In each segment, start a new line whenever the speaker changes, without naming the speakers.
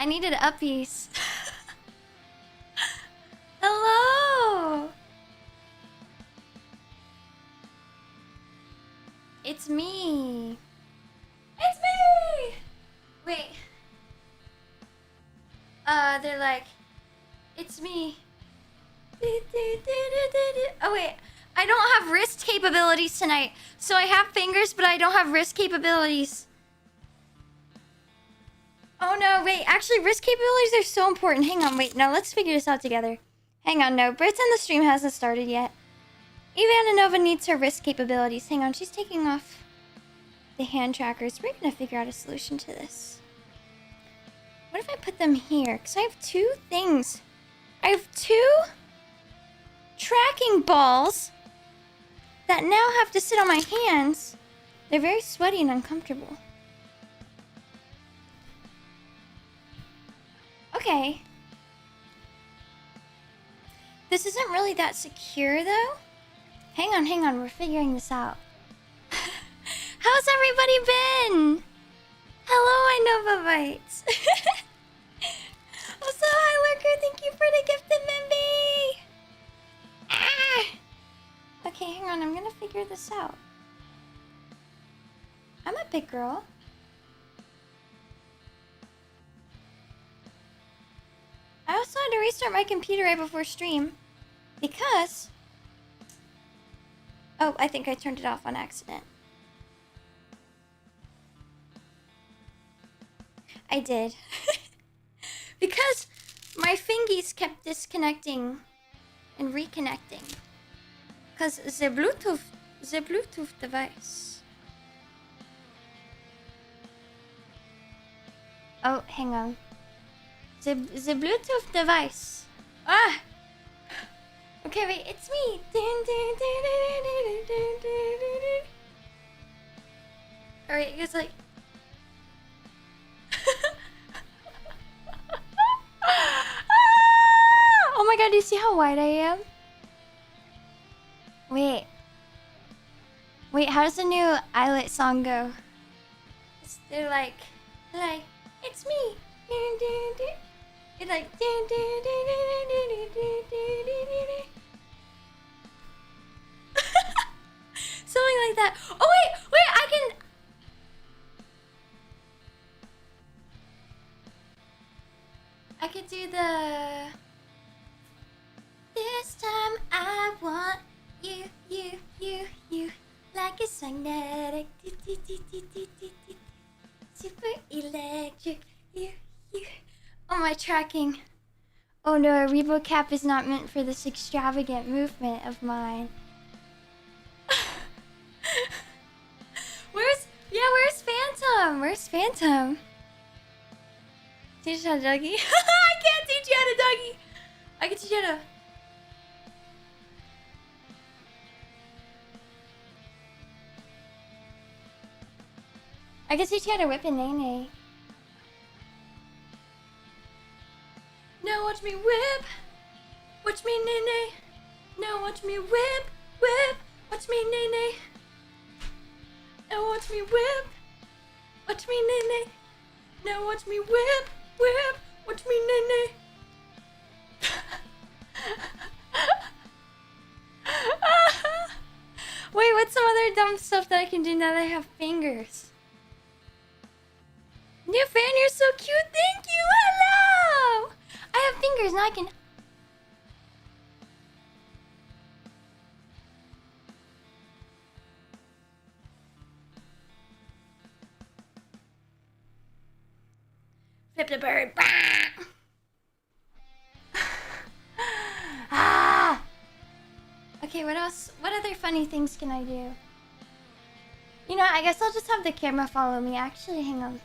I needed uppies. Hello! It's me. It's me! Wait. They're like, it's me. Oh wait, I don't have wrist capabilities tonight. So I have fingers, but I don't have wrist capabilities. Oh no, wait, actually wrist capabilities are so important. Hang on, wait, no, let's figure this out together. Hang on, no, pretend the stream hasn't started yet. Eva Ananova needs her wrist capabilities. Hang on, she's taking off the hand trackers. We're gonna figure out a solution to this. What if I put them here? Because I have two things. I have two tracking balls that now have to sit on my hands. They're very sweaty and uncomfortable. Okay. This isn't really that secure though. Hang on, we're figuring this out. How's everybody been? Hello, Ananova Bites. Also, hi, Lurker. Thank you for the gifted memby. Ah! Okay, hang on. I'm gonna figure this out. I'm a big girl. I also had to restart my computer right before stream because... Oh, I think I turned it off on accident. I did. Because my fingies kept disconnecting and reconnecting. Because the Bluetooth device. Oh, hang on. The Bluetooth device. Ah! Okay, wait, it's me. Alright, it's like... Oh my god, do you see how wide I am? Wait. Wait, how does the new Eyelet song go? They're like, it's me. It's like, something like that. Oh wait, I can. I could do the. This time I want you, like it's magnetic, super electric, you. Oh, my tracking. Oh no, a Rebo cap is not meant for this extravagant movement of mine. Where's Phantom? Where's Phantom? Teach you how to doggy? I can't teach you how to doggy. I can teach you how to... I can teach you how to whip a nay-nay. Now watch me whip. Watch me nay-nay. Now watch me whip. Watch me nay-nay. Now watch me whip. Watch me nay-nay. Now watch me whip. Watch me nay-nay. Wait, what's some other dumb stuff that I can do now that I have fingers? New fan, you're so cute. Thank you. Hello. I have fingers now. I can. Flip the bird. Ah. Okay, what else? What other funny things can I do? You know, I guess I'll just have the camera follow me. Actually, hang on.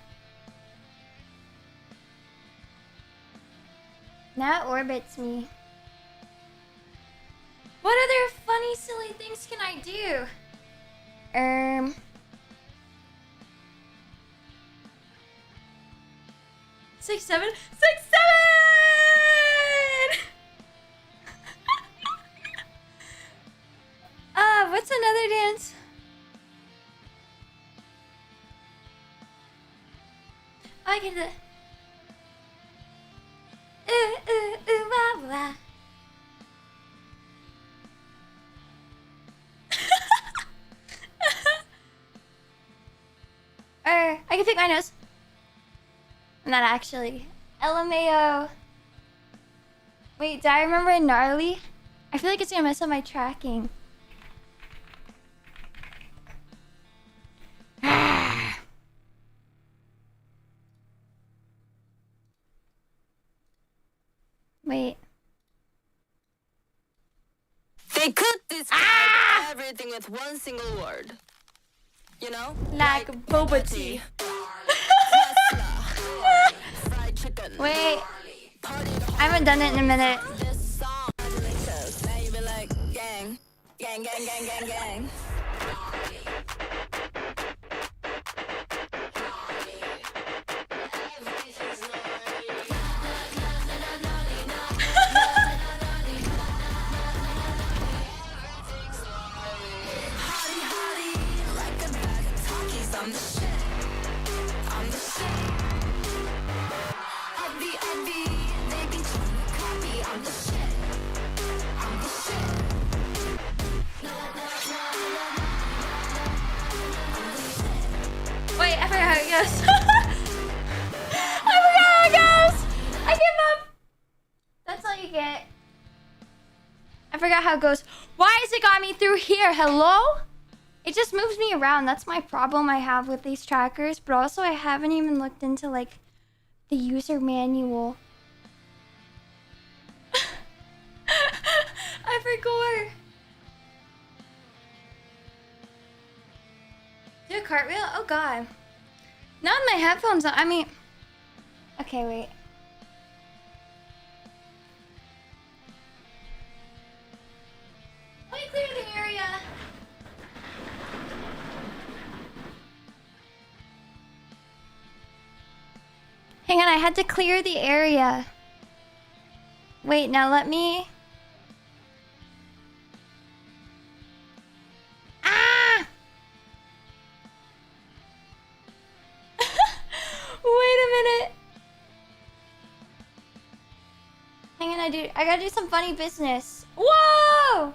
Now it orbits me. What other funny, silly things can I do? 6, 7, 6, 7! What's another dance? I can do... can pick my nose. I'm not actually. LMAO. Wait, do I remember a gnarly? I feel like it's gonna mess up my tracking. Wait.
They could describe everything with one single word. You know?
Like boba tea.
Tesla. Fried chicken.
Wait. I haven't done it in a minute.
This song delicious. Now you be like, gang. Gang, gang, gang, gang, gang.
Wait, I forgot how it goes. I forgot how it goes. I give up. That's all you get. I forgot how it goes. Why has it got me through here? Hello? It just moves me around. That's my problem I have with these trackers. But also I haven't even looked into like the user manual. I forgot. Do a cartwheel? Oh god. Not my headphones on. I mean... Okay, wait. Let me clear the area. Hang on, I had to clear the area. Wait, now let me... Ah! Wait a minute. Hang on, I gotta do some funny business. Whoa!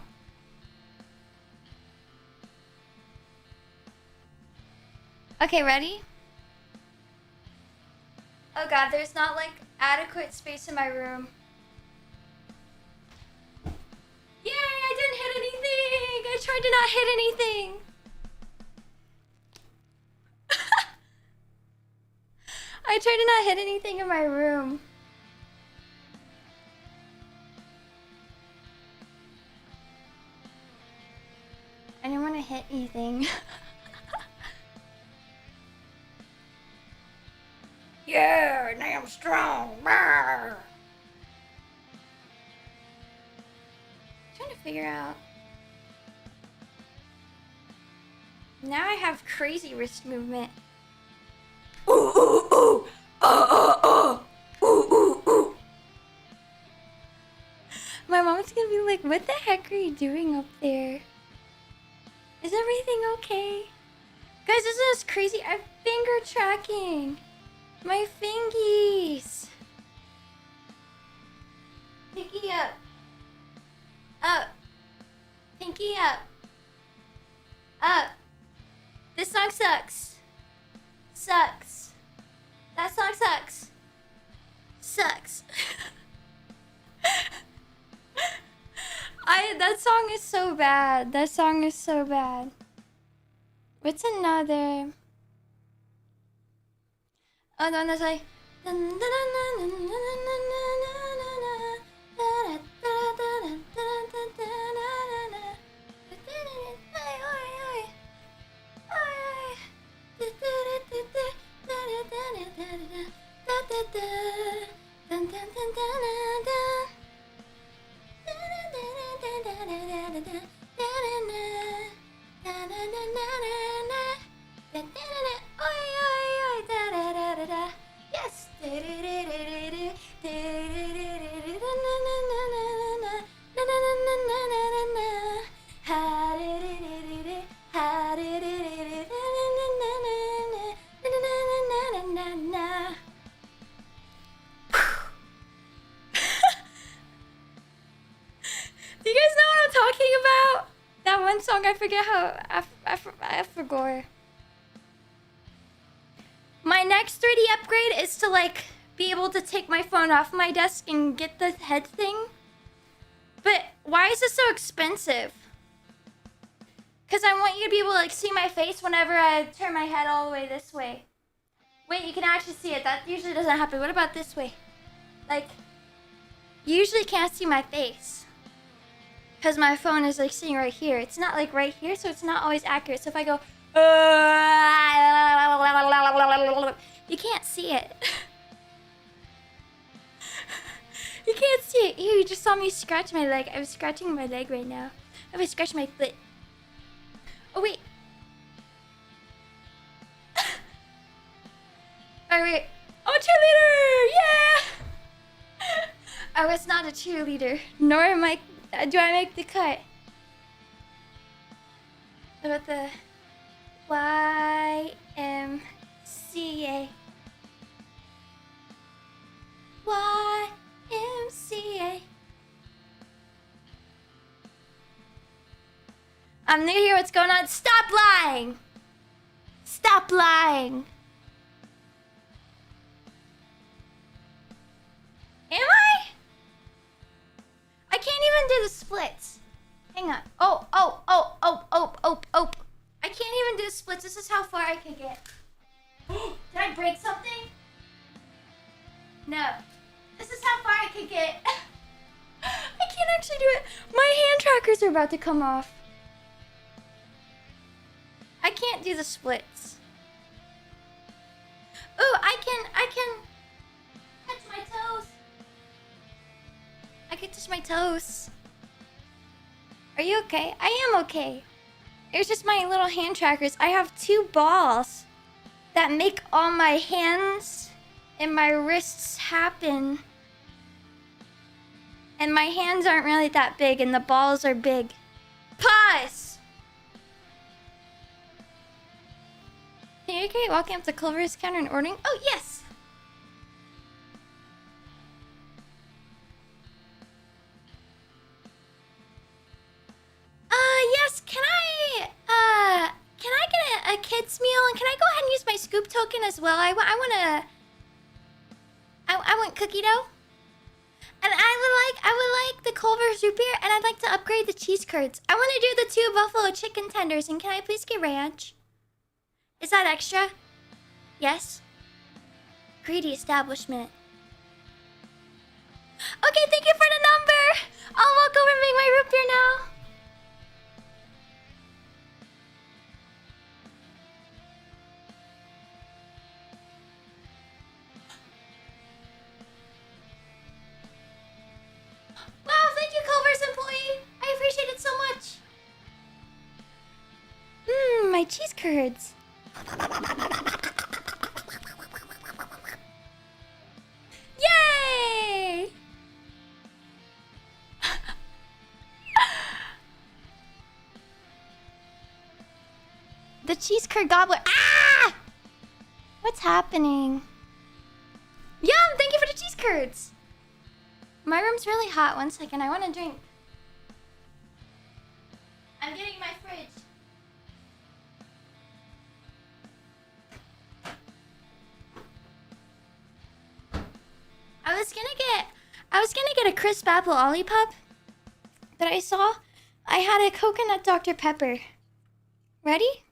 Okay, ready? Oh god, there's not like adequate space in my room. Yay, I didn't hit anything! I tried to not hit anything. I tried to not hit anything in my room. I didn't want to hit anything. Yeah, now I'm strong. Brr. Trying to figure out. Now I have crazy wrist movement. Ooh, ooh, ooh. Ooh, ooh, ooh. My mom's gonna be like, what the heck are you doing up there? Is everything okay? Guys, this is crazy. I'm finger tracking. My fingies. Pinky up. Up. Pinky up. Up. This song sucks. Sucks. That song sucks. Sucks. That song is so bad. That song is so bad. What's another? Oh, the one that's like. Yes. Do you guys know what I'm talking about? That one song, I forget how. I forgot. next 3D upgrade is to like be able to take my phone off my desk and get the head thing. But why is this so expensive? Because I want you to be able to like see my face whenever I turn my head all the way this way. Wait, you can actually see it. That usually doesn't happen. What about this way? Like, you usually can't see my face. Because my phone is like sitting right here. It's not like right here, so it's not always accurate. So if I go, you can't see it. You can't see it. Ew, you just saw me scratch my leg. I was scratching my leg right now. I was scratching my foot. Oh, wait. Oh, wait. Oh, cheerleader! Yeah! I was not a cheerleader. Nor am I... Do I make the cut? What about the... YMCA? YMCA. I'm new here. What's going on? Stop lying! Stop lying! Am I? I can't even do the splits. Hang on. Oh. I can't even do the splits. This is how far I can get. Did I break something? No. This is how far I can get. I can't actually do it. My hand trackers are about to come off. I can't do the splits. Ooh, I can touch my toes. I can touch my toes. Are you okay? I am okay. It's just my little hand trackers. I have 2 balls that make all my hands and my wrists happen. And my hands aren't really that big and the balls are big. Pause! Are you okay walking up to Culver's counter and ordering? Oh, yes! Yes, can I get a kid's meal? And can I go ahead and use my scoop token as well? I want cookie dough. And I would like the Culver's root beer, and I'd like to upgrade the cheese curds. I want to do the 2 buffalo chicken tenders, and can I please get ranch? Is that extra? Yes? Greedy establishment. Okay, thank you for the number! I'll walk over and make my root beer now. Wow, thank you, Culver's employee. I appreciate it so much. Mmm, my cheese curds. Yay! The cheese curd gobbler. Ah! What's happening? Yum! Thank you for the cheese curds. My room's really hot. 1 second. I want to drink. I'm getting my fridge. I was gonna get a crisp apple Olipop that I saw. I had a coconut Dr. Pepper. Ready?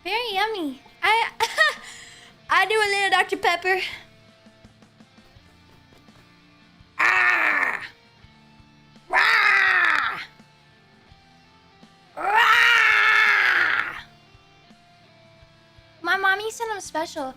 Very yummy. I do a little Dr. Pepper. Ah! Rah! Rah! My mommy sent them special.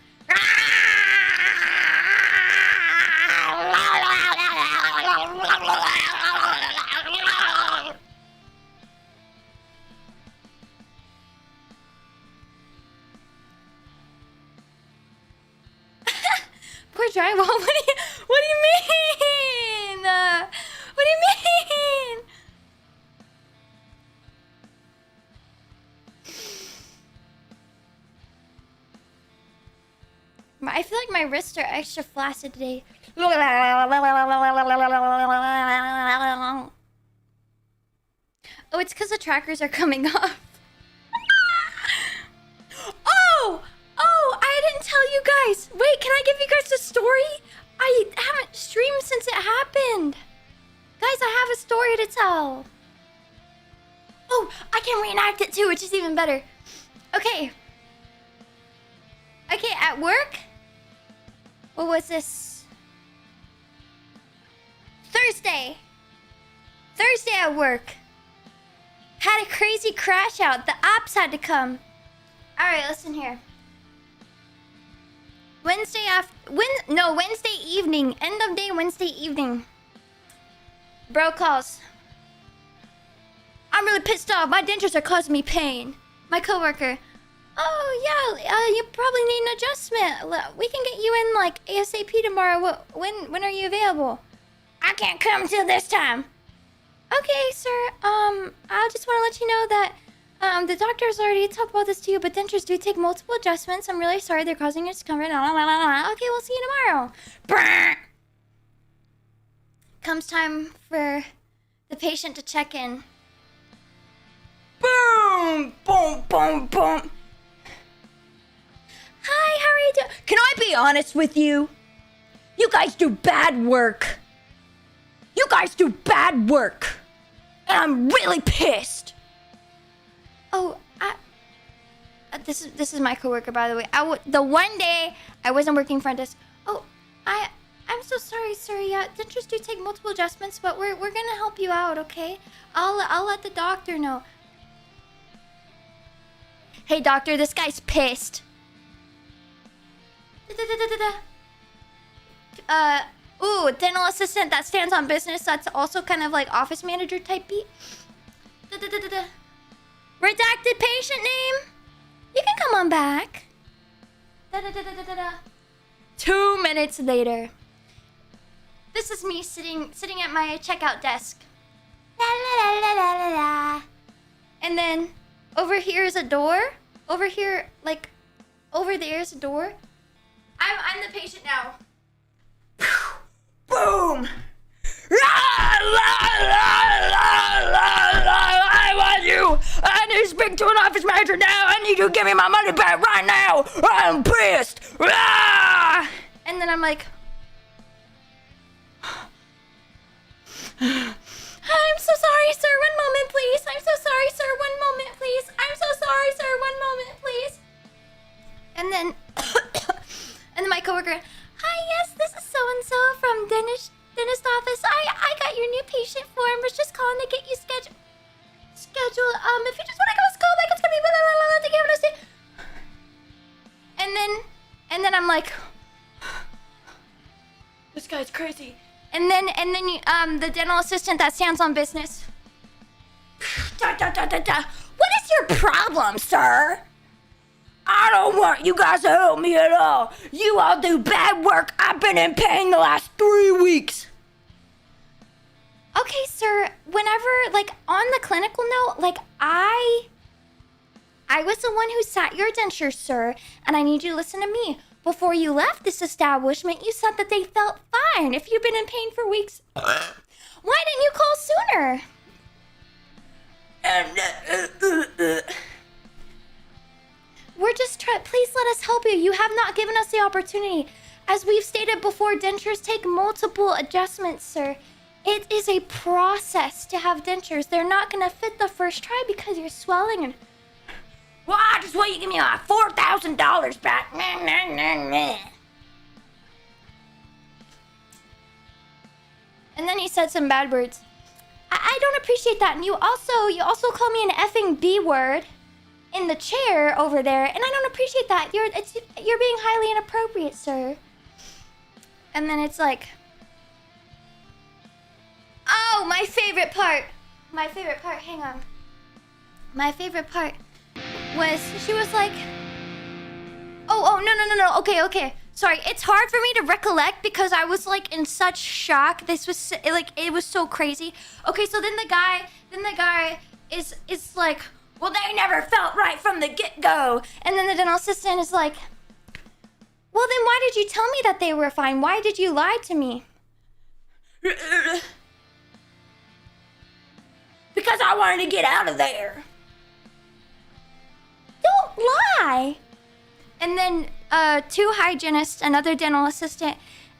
Poor drywall. What do you mean? What do you mean? wrists are extra flaccid today. Oh, it's because the trackers are coming off. Oh, I didn't tell you guys. Wait, can I give you guys a story? I haven't streamed since it happened. Guys, I have a story to tell. Oh, I can reenact it too, which is even better. Okay, at work? What was this? Thursday at work. Had a crazy crash out. The ops had to come. Alright, listen here. Wednesday evening. End of day Wednesday evening. Bro calls. I'm really pissed off. My dentures are causing me pain. My coworker. Oh yeah, you probably need an adjustment. We can get you in like ASAP tomorrow. When are you available? I can't come till this time. Okay, sir. I just want to let you know that the doctor's already talked about this to you, but dentures do take multiple adjustments. I'm really sorry they're causing you discomfort. Okay, we'll see you tomorrow. Brr. Comes time for the patient to check in. Boom! Boom, boom, boom. Hi, how are you doing? Can I be honest with you? You guys do bad work. And I'm really pissed. Oh, this is my coworker, by the way. The one day I wasn't working front desk. Oh, I'm so sorry, sir. Yeah, dentures do take multiple adjustments, but we're gonna help you out, okay? I'll let the doctor know. Hey, doctor, this guy's pissed. Dental assistant that stands on business. That's also kind of like office manager type beat. Redacted patient name. You can come on back. 2 minutes later. This is me sitting at my checkout desk. And then over here is a door. Over here, like, over there is a door. I'm the patient now. Boom! I want you! I need to speak to an office manager now! I need you to give me my money back right now! I'm pissed! And then I'm like... I'm so sorry, sir. One moment, please. I'm so sorry, sir. One moment, please. I'm so sorry, sir. One moment, please. And then... and then my coworker... Hi, yes, this is so-and-so from dentist office. I got your new patient form. Was just calling to get you scheduled. If you just want to give us a call back, it's gonna be blah, blah, blah, blah, to give us and then I'm like, this guy's crazy. And then you, the dental assistant that stands on business. What is your problem, sir? I don't want you guys to help me at all. You all do bad work. I've been in pain the last 3 weeks. Okay, sir. Whenever, like, on the clinical note, like, I was the one who sat your dentures, sir. And I need you to listen to me. Before you left this establishment, you said that they felt fine. If you've been in pain for weeks, why didn't you call sooner? We're just please let us help you. You have not given us the opportunity. As we've stated before, dentures take multiple adjustments, sir. It is a process to have dentures. They're not gonna fit the first try because you're swelling and... Well, I just want you to give me my $4,000 back. And then he said some bad words. I don't appreciate that. And you also call me an effing B word in the chair over there, and I don't appreciate that. You're being highly inappropriate, sir. And then it's like, oh, my favorite part. Hang on. My favorite part was she was like, oh no. Okay. Sorry, it's hard for me to recollect because I was like in such shock. This was like it was so crazy. Okay, so then the guy is like, well, they never felt right from the get-go. And then the dental assistant is like, Well, then why did you tell me that they were fine? Why did you lie to me?
Because I wanted to get out of there.
Don't lie. And then two hygienists, another dental assistant,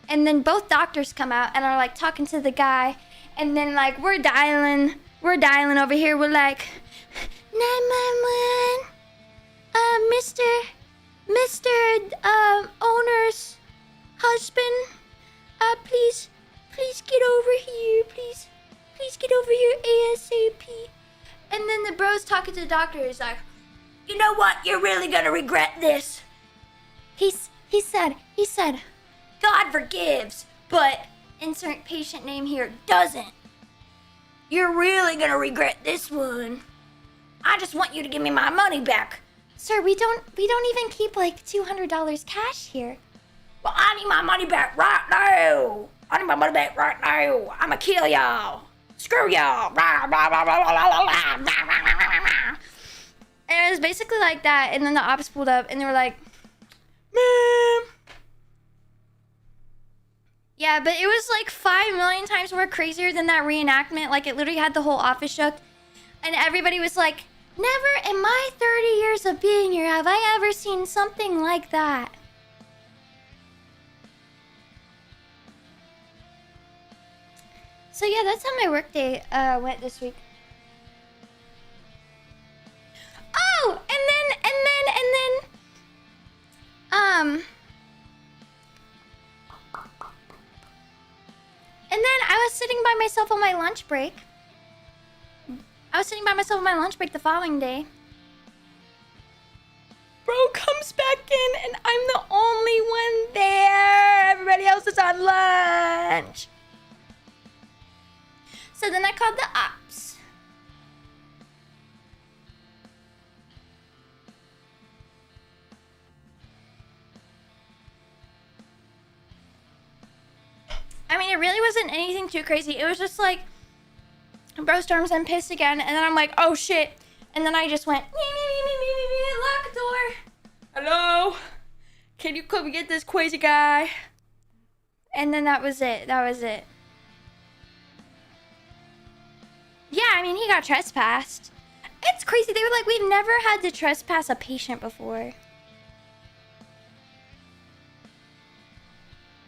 and then both doctors come out and are like talking to the guy. And then like we're dialing over here. We're like 911. Mr. Owner's husband. Please get over here. Please get over here ASAP. And then the bro's talking to the doctor. He's like,
You know what? You're really gonna regret this.
he said,
God forgives, but
insert patient name here.
doesn't. You're really gonna regret this one. I just want you to give me my money back.
Sir, we don't even keep like $200 cash here.
Well, I need my money back right now. I need my money back right now. I'ma kill y'all. Screw y'all.
And it was basically like that. And then the ops pulled up and they were like, Ma'am. Yeah, but it was like 5 million times more crazier than that reenactment. Like it literally had the whole office shook. And everybody was like, never in my 30 years of being here have I ever seen something like that. So yeah, that's how my workday went this week. Oh, and then I was sitting by myself on my lunch break. The following day. Bro comes back in and I'm the only one there. Everybody else is on lunch. So then I called the ops. I mean, it really wasn't anything too crazy. It was just like, bro storms and pissed again. And then I'm like, oh shit. And then I just went, lock the door. Hello? Can you come get this crazy guy? And then that was it. Yeah, I mean, he got trespassed. It's crazy. They were like, we've never had to trespass a patient before.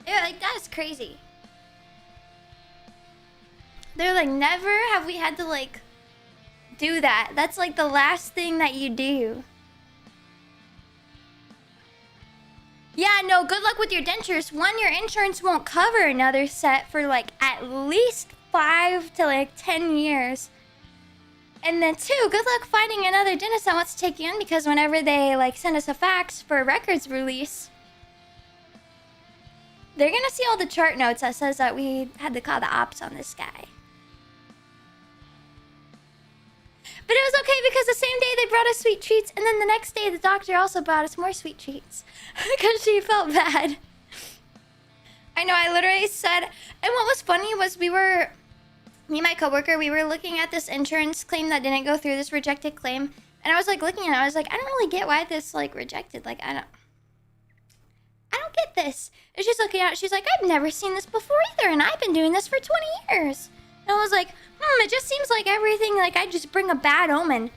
Yeah, like, that's crazy. They're like, never have we had to, like, do that. That's, like, the last thing that you do. Yeah, no, good luck with your dentures. One, your insurance won't cover another set for, like, at least 5 to, like, 10 years. And then 2, good luck finding another dentist that wants to take you in, because whenever they, like, send us a fax for records release, they're gonna see all the chart notes that says that we had to call the ops on this guy. But it was okay because the same day they brought us sweet treats, and then the next day the doctor also brought us more sweet treats because she felt bad. I know, I literally said, and what was funny was me and my coworker, we were looking at this insurance claim that didn't go through, this rejected claim, and I was like looking at it, I was like, I don't really get why this like rejected, like I don't get this. And she's looking at it, she's like, I've never seen this before either, and I've been doing this for 20 years. And I was like, it just seems like everything, like I just bring a bad omen.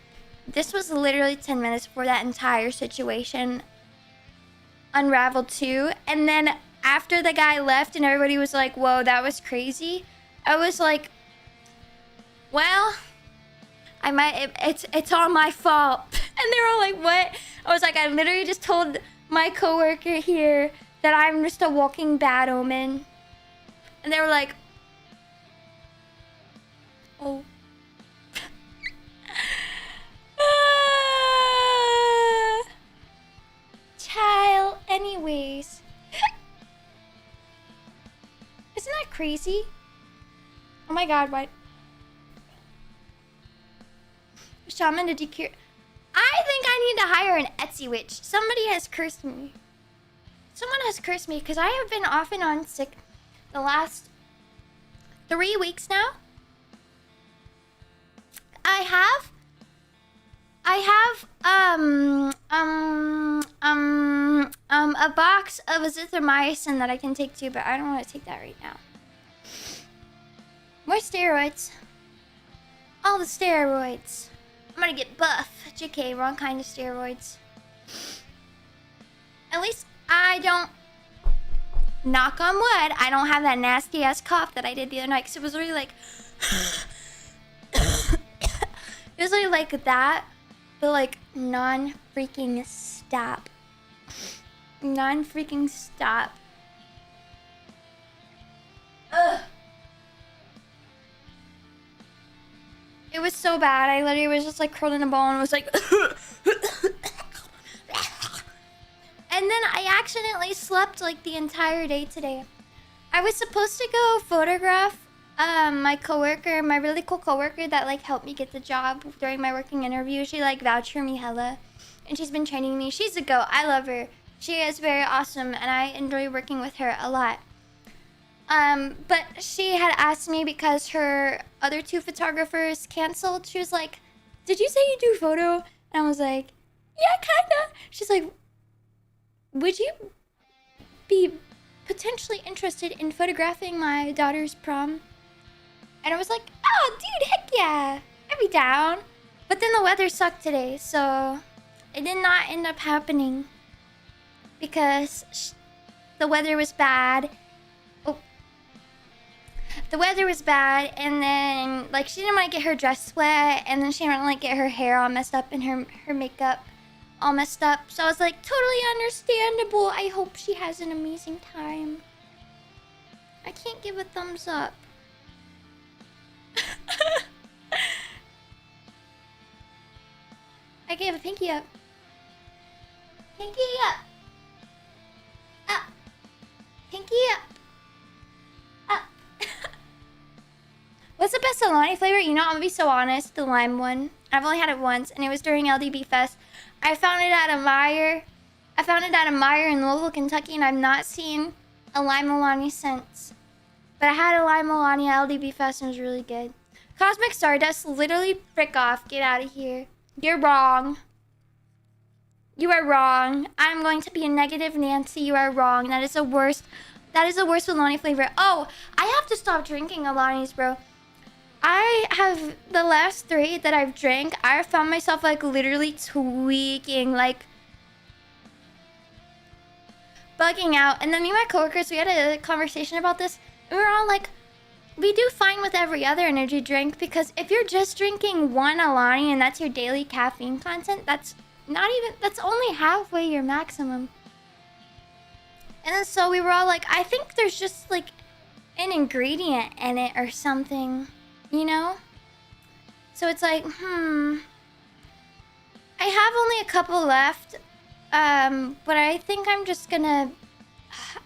This was literally 10 minutes before that entire situation unraveled too. And then after the guy left and everybody was like, whoa, that was crazy, I was like, well, it's all my fault. And they were all like, what? I was like, I literally just told my coworker here that I'm just a walking bad omen. And they were like, oh. Child, anyways. Isn't that crazy? Oh my god, what? Shaman to decure. I think I need to hire an Etsy witch. Somebody has cursed me. Someone has cursed me because I have been off and on sick the last 3 weeks now. I have a box of azithromycin that I can take too, but I don't want to take that right now. More steroids. All the steroids. I'm gonna get buff. JK, wrong kind of steroids. At least I don't, knock on wood, I don't have that nasty ass cough that I did the other night. Cause it was really like, it was really like that, but like non-freaking stop. Non-freaking stop. Ugh. It was so bad. I literally was just like curled in a ball and was like, and then I accidentally slept like the entire day today. I was supposed to go photograph my coworker, my really cool coworker that like helped me get the job during my working interview. She like vouched for me hella, and she's been training me. She's a goat. I love her. She is very awesome, and I enjoy working with her a lot. But she had asked me because her other two photographers canceled. She was like, "Did you say you do photo?" And I was like, "Yeah, kinda." She's like, "Would you be potentially interested in photographing my daughter's prom?" And I was like, "Oh, dude, heck yeah. I'd be down." But then the weather sucked today, so it did not end up happening because the weather was bad. The weather was bad, and then like she didn't want to get her dress wet, and then she didn't want to get her hair all messed up and her makeup all messed up. So I was like, totally understandable. I hope she has an amazing time. I can't give a thumbs up. I gave a pinky up. Pinky up. Up. Pinky up. Up. What's the best Alani flavor? You know, I'm gonna be so honest. The lime one. I've only had it once, and it was during LDB Fest. I found it at a Meyer. I found it at a Meyer in Louisville, Kentucky, and I've not seen a lime Alani since. But I had a lime Alani at LDB Fest, and it was really good. Cosmic Stardust, literally frick off. Get out of here. You're wrong. You are wrong. I'm going to be a negative Nancy. You are wrong. That is the worst. That is the worst Alani flavor. Oh, I have to stop drinking Alanis, bro. I have the last 3 that I've drank. I found myself like literally tweaking, like bugging out. And then me and my coworkers, we had a conversation about this. And we were all like, we do fine with every other energy drink, because if you're just drinking one Alani and that's your daily caffeine content, that's only halfway your maximum. And then so we were all like, I think there's just like an ingredient in it or something, you know? So it's like, I have only a couple left, but I think I'm just gonna,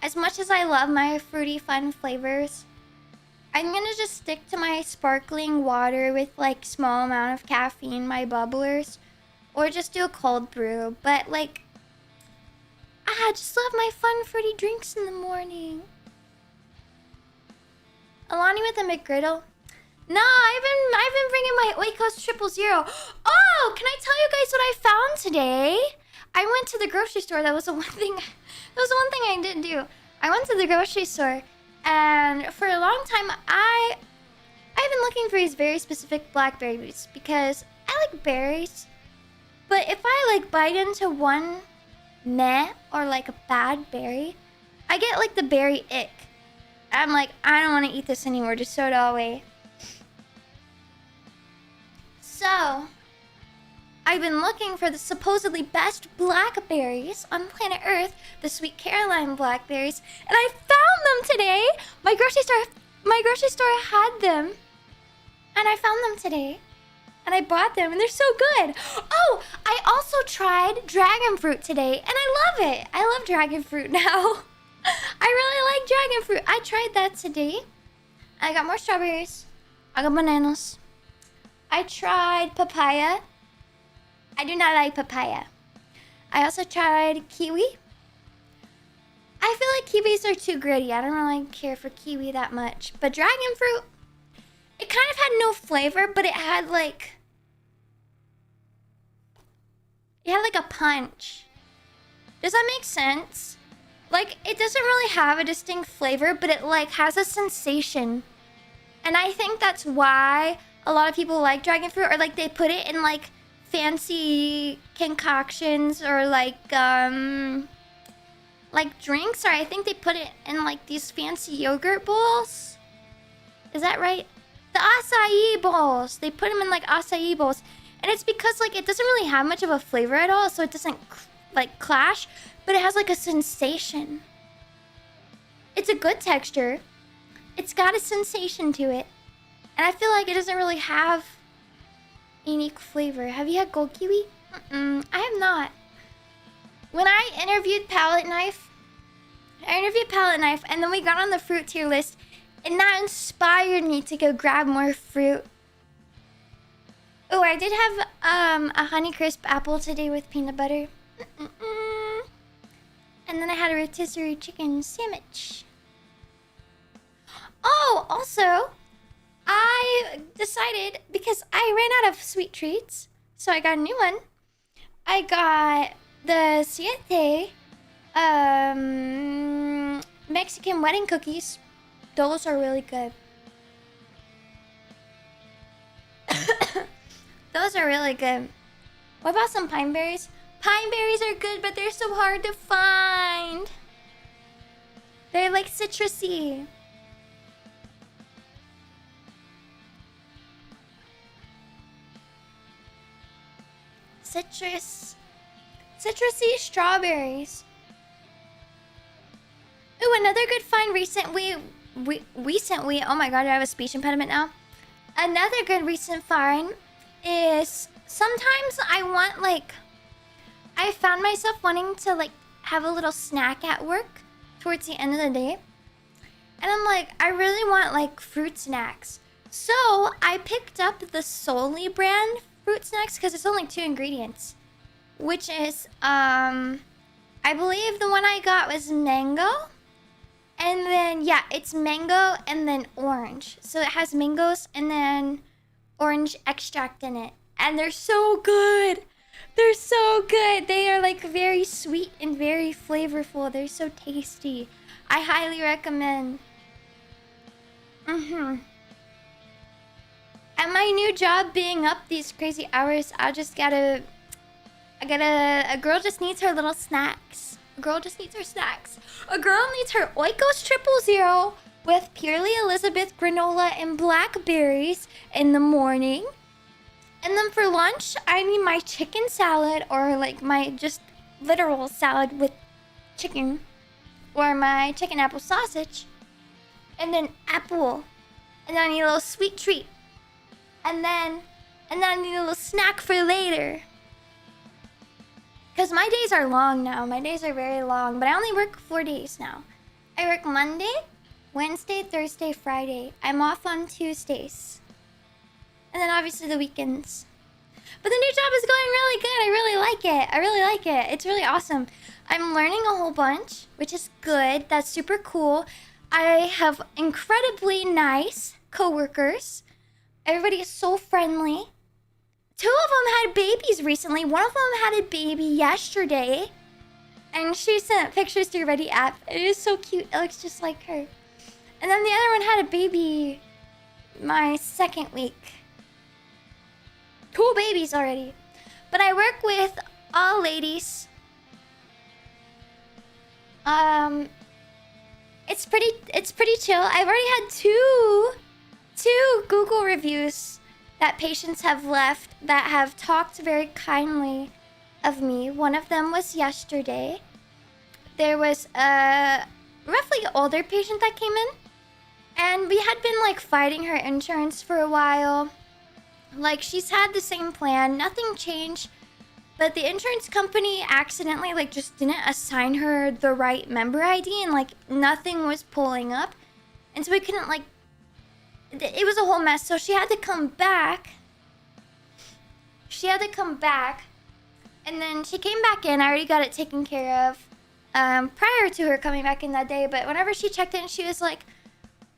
as much as I love my fruity fun flavors, I'm gonna just stick to my sparkling water with like small amount of caffeine, my bubblers, or just do a cold brew. But like, I just love my fun fruity drinks in the morning. Alani with a McGriddle. No, I've been bringing my Oikos 000. Oh, can I tell you guys what I found today? I went to the grocery store. That was the one thing. That was the one thing I didn't do. I went to the grocery store, and for a long time, I've been looking for these very specific blackberries because I like berries. But if I like bite into one meh or like a bad berry, I get like the berry ick. I'm like, I don't want to eat this anymore. Just throw it all away. So, I've been looking for the supposedly best blackberries on planet Earth, the Sweet Caroline blackberries, and I found them today. My grocery store had them, and I found them today, and I bought them, and they're so good. Oh, I also tried dragon fruit today, and I love it. I love dragon fruit now. I really like dragon fruit. I tried that today. I got more strawberries. I got bananas. I tried papaya. I do not like papaya. I also tried kiwi. I feel like kiwis are too gritty. I don't really care for kiwi that much. But dragon fruit, it kind of had no flavor, but it had like It had like a punch. Does that make sense? Like, it doesn't really have a distinct flavor, but it like has a sensation. And I think that's why a lot of people like dragon fruit, or like they put it in like fancy concoctions or like drinks, or I think they put it in like these fancy yogurt bowls. Is that right? The acai bowls. They put them in like acai bowls. And it's because like it doesn't really have much of a flavor at all, so it doesn't like clash, but it has like a sensation. It's a good texture. It's got a sensation to it. And I feel like it doesn't really have unique flavor. Have you had gold kiwi? I have not. When I interviewed Palette Knife, and then we got on the fruit tier list, and that inspired me to go grab more fruit. Oh, I did have a Honeycrisp apple today with peanut butter. And then I had a rotisserie chicken sandwich. Oh, also, I decided, because I ran out of sweet treats, so I got a new one. I got the Siete Mexican wedding cookies. Those are really good. Those are really good. What about some pine berries? Pine berries are good, but they're so hard to find. They're like citrusy. Citrusy strawberries. Ooh, another good find recently. Oh my god, I have a speech impediment now. Another good recent find is sometimes I found myself wanting to like have a little snack at work towards the end of the day. And I'm like, I really want like fruit snacks. So I picked up the Solely brand fruit snacks because it's only 2 ingredients. Which is, I believe the one I got was mango. And then, yeah, it's mango and then orange. So it has mangoes and then orange extract in it. And they're so good. They're so good. They are like very sweet and very flavorful. They're so tasty. I highly recommend. At my new job being up these crazy hours, a girl just needs her little snacks. A girl just needs her snacks. A girl needs her Oikos 000 with Purely Elizabeth granola and blackberries in the morning. And then for lunch, I need my chicken salad, or like my just literal salad with chicken, or my chicken apple sausage, and then apple, and then I need a little sweet treat, and then I need a little snack for later. Because my days are long now. My days are very long, but I only work 4 days now. I work Monday, Wednesday, Thursday, Friday. I'm off on Tuesdays. And then obviously the weekends. But the new job is going really good. I really like it. It's really awesome. I'm learning a whole bunch, which is good. That's super cool. I have incredibly nice coworkers. Everybody is so friendly. 2 of them had babies recently. One of them had a baby yesterday. And she sent pictures through Ready app. It is so cute. It looks just like her. And then the other one had a baby my 2nd week. 2 babies already. But I work with all ladies. It's pretty chill. I've already had two Google reviews that patients have left that have talked very kindly of me. One of them was yesterday. There was a roughly older patient that came in, and we had been like fighting her insurance for a while. Like, she's had the same plan, nothing changed, but the insurance company accidentally like just didn't assign her the right member ID, and like nothing was pulling up, and so we couldn't like, it was a whole mess. So she had to come back. And then she came back in. I already got it taken care of prior to her coming back in that day. But whenever she checked in, she was like,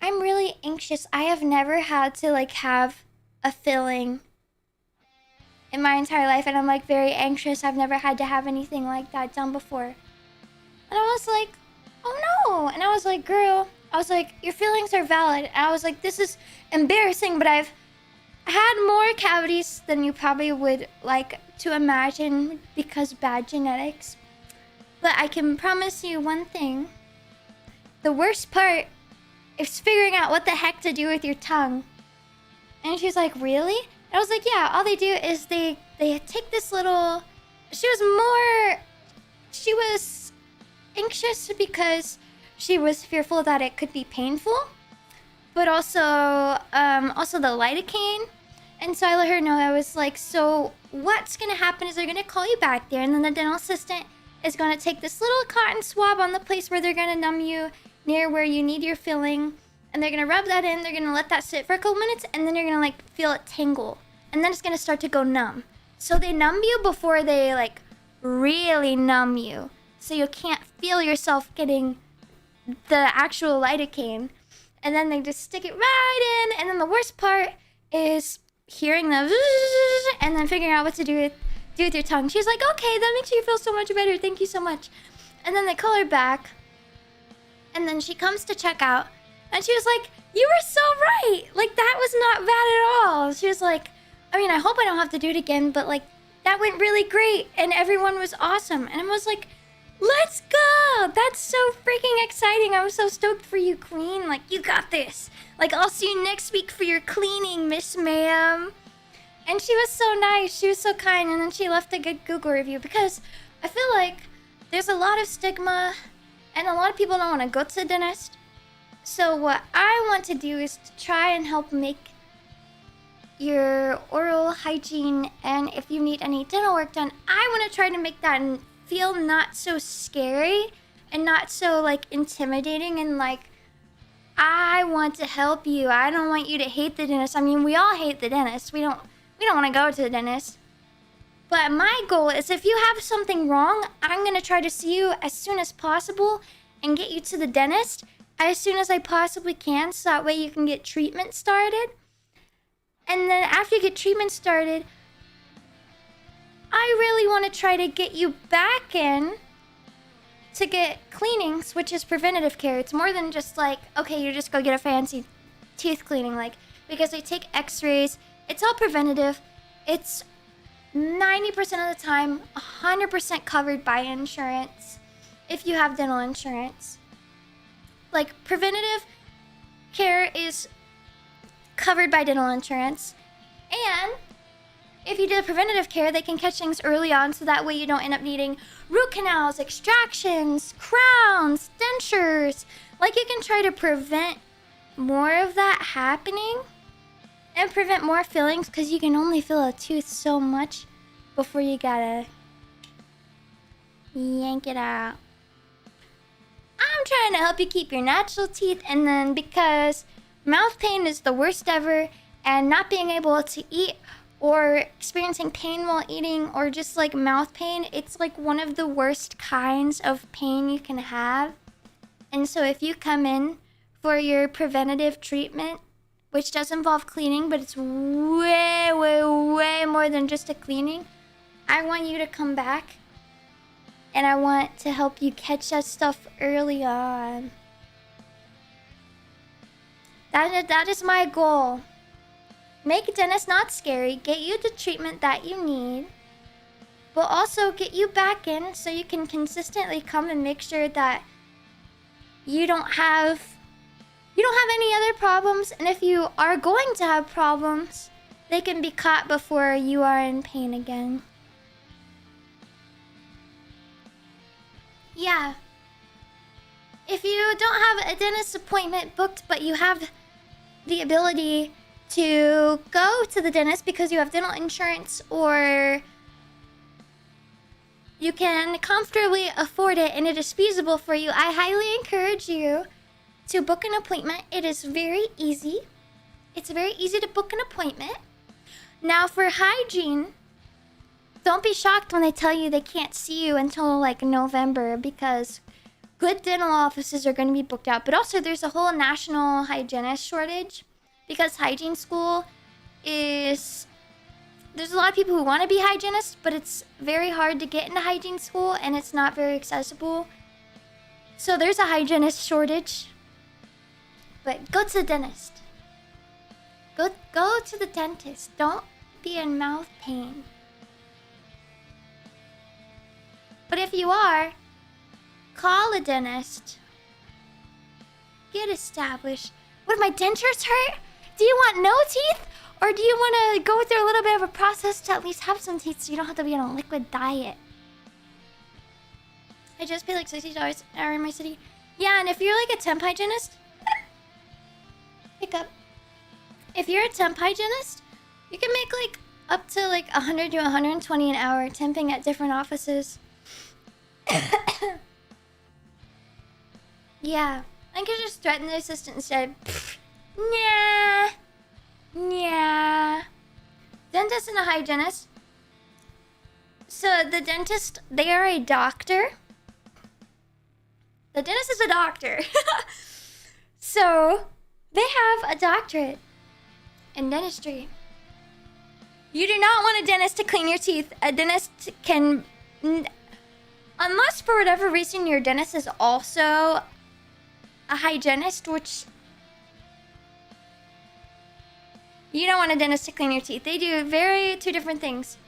I'm really anxious. I have never had to like have a filling in my entire life, and I'm like very anxious. I've never had to have anything like that done before. And I was like, oh no. And I was like, girl, I was like, your feelings are valid. And I was like, this is embarrassing, but I've had more cavities than you probably would like to imagine because bad genetics. But I can promise you one thing. The worst part is figuring out what the heck to do with your tongue. And she's like, really? And I was like, yeah, all they do is they take this little... She was anxious because she was fearful that it could be painful, but also the lidocaine. And so I let her know. I was like, so what's gonna happen is they're gonna call you back there, and then the dental assistant is gonna take this little cotton swab on the place where they're gonna numb you near where you need your filling, and they're gonna rub that in. They're gonna let that sit for a couple minutes, and then you're gonna like feel it tingle, and then it's gonna start to go numb. So they numb you before they like really numb you, so you can't feel yourself getting the actual lidocaine. And then they just stick it right in, and then the worst part is hearing the and then figuring out what to do with your tongue. She's like, okay, that makes you feel so much better. Thank you so much. And then they call her back, and then she comes to check out, and she was like, you were so right. Like, that was not bad at all. She was like, I mean, I hope I don't have to do it again, but like, that went really great, and everyone was awesome. And I was like, let's go. That's so freaking exciting. I was so stoked for you, queen. Like, you got this. Like, I'll see you next week for your cleaning, Miss Ma'am. And she was so nice. She was so kind. And then she left a good Google review, because I feel like there's a lot of stigma and a lot of people don't want to go to the dentist. So what I want to do is to try and help make your oral hygiene, and if you need any dental work done, I want to try to make that and feel not so scary and not so like intimidating, and like, I want to help you. I don't want you to hate the dentist. I mean, we all hate the dentist. We don't want to go to the dentist. But my goal is, if you have something wrong, I'm going to try to see you as soon as possible and get you to the dentist as soon as I possibly can, so that way you can get treatment started. And then after you get treatment started, I really want to try to get you back in to get cleanings, which is preventative care. It's more than just like, okay, you just go get a fancy teeth cleaning, like, because they take x-rays. It's all preventative. It's 90% of the time 100% covered by insurance if you have dental insurance. Like, preventative care is covered by dental insurance, and if you do the preventative care, they can catch things early on, so that way you don't end up needing root canals, extractions, crowns, dentures. Like, you can try to prevent more of that happening and prevent more fillings, because you can only fill a tooth so much before you gotta yank it out. I'm trying to help you keep your natural teeth, and then because mouth pain is the worst ever, and not being able to eat or experiencing pain while eating, or just like mouth pain, it's like one of the worst kinds of pain you can have. And so if you come in for your preventative treatment, which does involve cleaning, but it's way, way, way more than just a cleaning, I want you to come back, and I want to help you catch that stuff early on. That is my goal. Make dentists not scary, get you the treatment that you need, but also get you back in so you can consistently come and make sure that you don't have any other problems, and if you are going to have problems, they can be caught before you are in pain again. Yeah. If you don't have a dentist appointment booked, but you have the ability to go to the dentist because you have dental insurance, or you can comfortably afford it and it is feasible for you, I highly encourage you to book an appointment. It is very easy. It's very easy to book an appointment. Now, for hygiene, don't be shocked when they tell you they can't see you until like November, because good dental offices are going to be booked out. But also, there's a whole national hygienist shortage, because hygiene school is there's a lot of people who want to be hygienists, but it's very hard to get into hygiene school and it's not very accessible. So there's a hygienist shortage. But go to the dentist. Go to the dentist. Don't be in mouth pain. But if you are, call a dentist. Get established. What, if my dentures hurt? Do you want no teeth? Or do you want to go through a little bit of a process to at least have some teeth so you don't have to be on a liquid diet? I just paid like $60 an hour in my city. Yeah, and if you're like a temp hygienist, pick up. If you're a temp hygienist, you can make like up to like 100 to 120 an hour temping at different offices. Yeah, I could just threaten the assistant instead. Nah. Yeah. Dentist and a hygienist. So the dentist, they are a doctor. The dentist is a doctor. So they have a doctorate in dentistry. You do not want a dentist to clean your teeth. A dentist can... Unless for whatever reason your dentist is also a hygienist, which... You don't want a dentist to clean your teeth. They do two different things.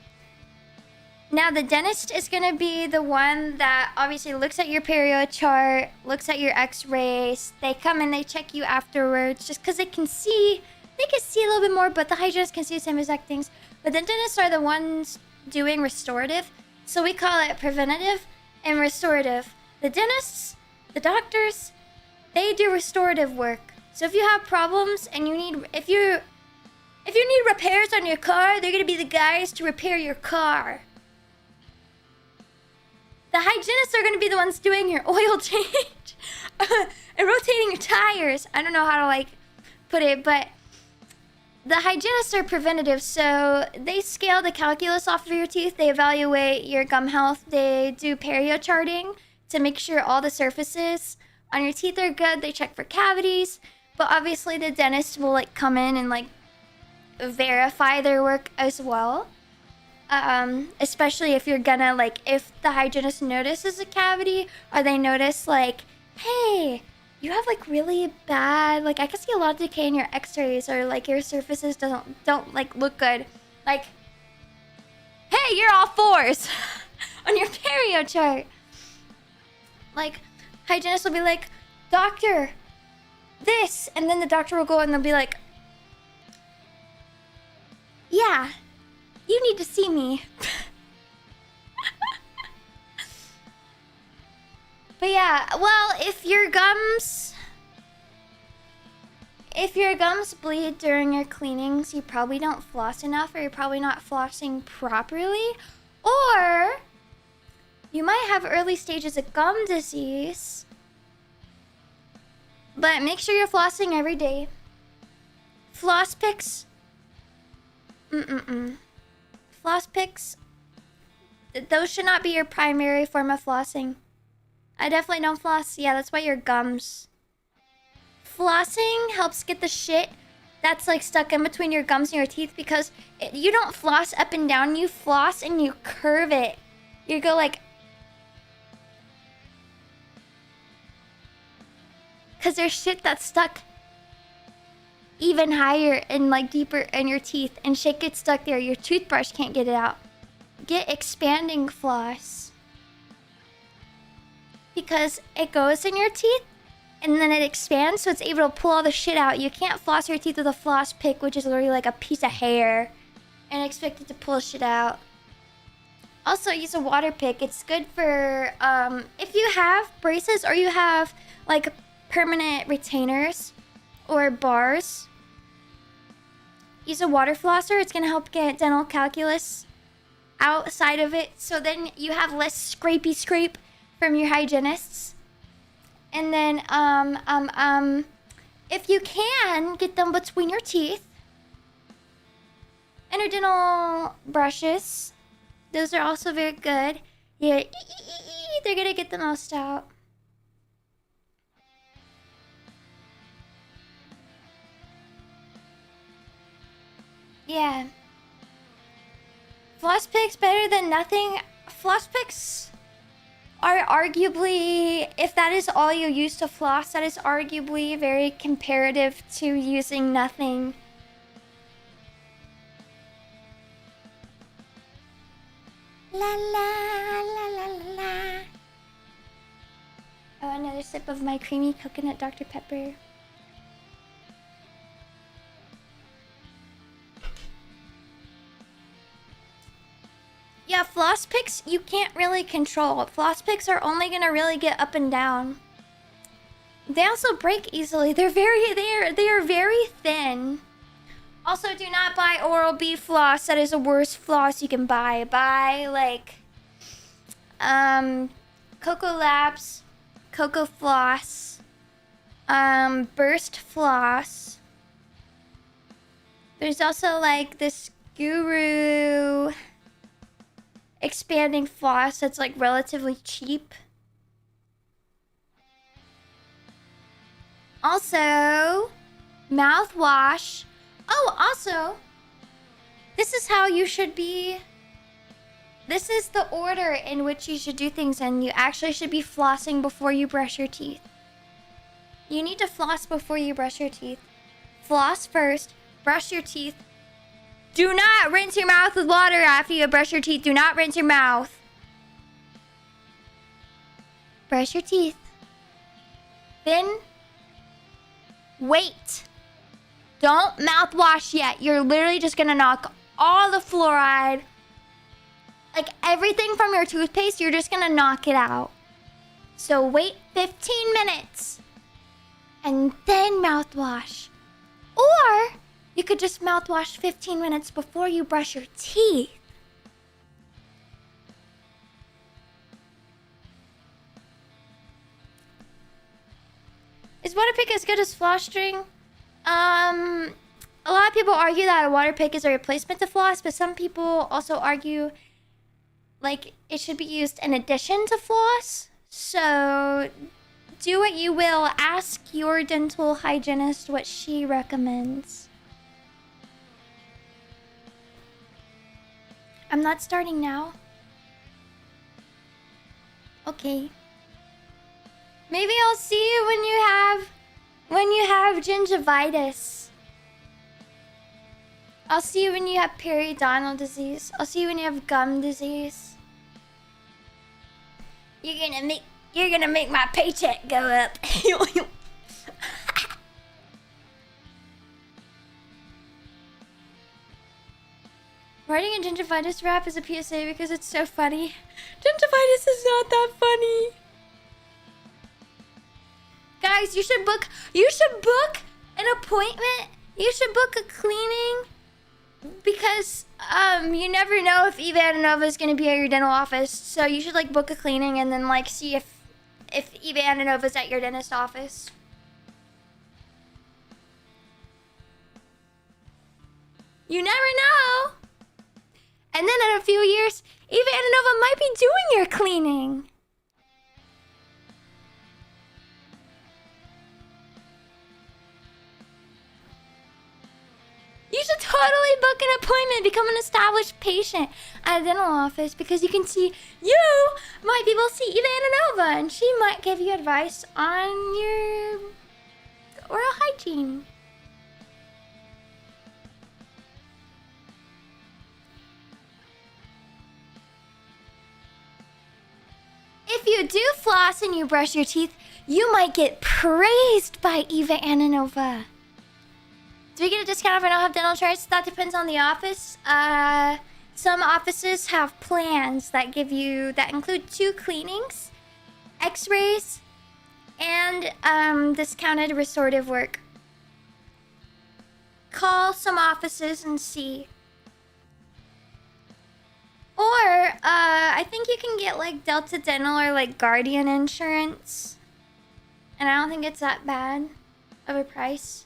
Now, the dentist is going to be the one that obviously looks at your perio chart, looks at your x-rays. They come and they check you afterwards just because they can see a little bit more, but the hygienist can see the same exact things. But the dentists are the ones doing restorative. So we call it preventative and restorative. The dentists, the doctors, they do restorative work. So if you have problems and if you need repairs on your car, they're going to be the guys to repair your car. The hygienists are going to be the ones doing your oil change and rotating your tires. I don't know how to put it, but the hygienists are preventative. So they scale the calculus off of your teeth. They evaluate your gum health. They do perio charting to make sure all the surfaces on your teeth are good. They check for cavities. But obviously the dentist will come in and verify their work as well. Especially if you're gonna if the hygienist notices a cavity or they notice hey, you have really bad I can see a lot of decay in your x-rays or your surfaces don't look good. Hey, you're all fours on your perio chart. Hygienist will be doctor, this, and then the doctor will go and they'll be yeah, you need to see me. But yeah, well, if your gums bleed during your cleanings, you probably don't floss enough or you're probably not flossing properly. Or you might have early stages of gum disease. But make sure you're flossing every day. Floss picks. Floss picks, those should not be your primary form of flossing. I definitely don't floss. Yeah, that's why your gums. Flossing helps get the shit that's stuck in between your gums and your teeth because you don't floss up and down. You floss and you curve it. You go because there's shit that's stuck even higher and deeper in your teeth, and shit gets stuck there. Your toothbrush can't get it out. Get expanding floss because it goes in your teeth and then it expands so it's able to pull all the shit out. You can't floss your teeth with a floss pick, which is literally a piece of hair, and expect it to pull shit out. Also, use a water pick. It's good for if you have braces or you have permanent retainers or bars. Use a water flosser. It's going to help get dental calculus outside of it. So then you have less scrapey scrape from your hygienists. And then if you can, get them between your teeth. Interdental brushes. Those are also very good. Yeah, they're going to get the most out. Yeah. Floss picks better than nothing. Floss picks are arguably, if that is all you use to floss, that is arguably very comparative to using nothing. La la la la la la. Oh, another sip of my creamy coconut Dr. Pepper. Yeah, floss picks you can't really control. Floss picks are only gonna really get up and down. They also break easily. They are very thin. Also, do not buy Oral-B floss. That is the worst floss you can buy. Buy like Coco Labs, Coco Floss, Burst Floss. There's also like this Guru expanding floss that's like relatively cheap. Also, mouthwash. Oh, also, this is how you should be. This is the order in which you should do things, and you actually should be flossing before you brush your teeth. You need to floss before you brush your teeth. Floss first, brush your teeth. Do not rinse your mouth with water after you brush your teeth. Do not rinse your mouth. Brush your teeth. Then, wait. Don't mouthwash yet. You're literally just gonna knock all the fluoride, like everything from your toothpaste, you're just gonna knock it out. So wait 15 minutes and then mouthwash. Or you could just mouthwash 15 minutes before you brush your teeth. Is water pick as good as floss string? A lot of people argue that a water pick is a replacement to floss, but some people also argue like it should be used in addition to floss. So do what you will. Ask your dental hygienist what she recommends. I'm not starting now. Okay. Maybe I'll see you when you have gingivitis. I'll see you when you have periodontal disease. I'll see you when you have gum disease. You're gonna make my paycheck go up. Writing a gingivitis rap is a PSA because it's so funny. Gingivitis is not that funny. Guys, you should book an appointment. You should book a cleaning because you never know if Eva Ananova is going to be at your dental office. So you should like book a cleaning and then like see if Eva Ananova is at your dentist office. You never know. And then in a few years, Eva Ananova might be doing your cleaning. You should totally book an appointment, become an established patient at a dental office because you might be able to see Eva Ananova and she might give you advice on your oral hygiene. If you do floss and you brush your teeth, you might get praised by Eva Ananova. Do we get a discount if I don't have dental insurance? That depends on the office. Some offices have plans that include 2 cleanings, x-rays, and discounted restorative work. Call some offices and see. Or, I think you can get like Delta Dental or like Guardian insurance. And I don't think it's that bad of a price.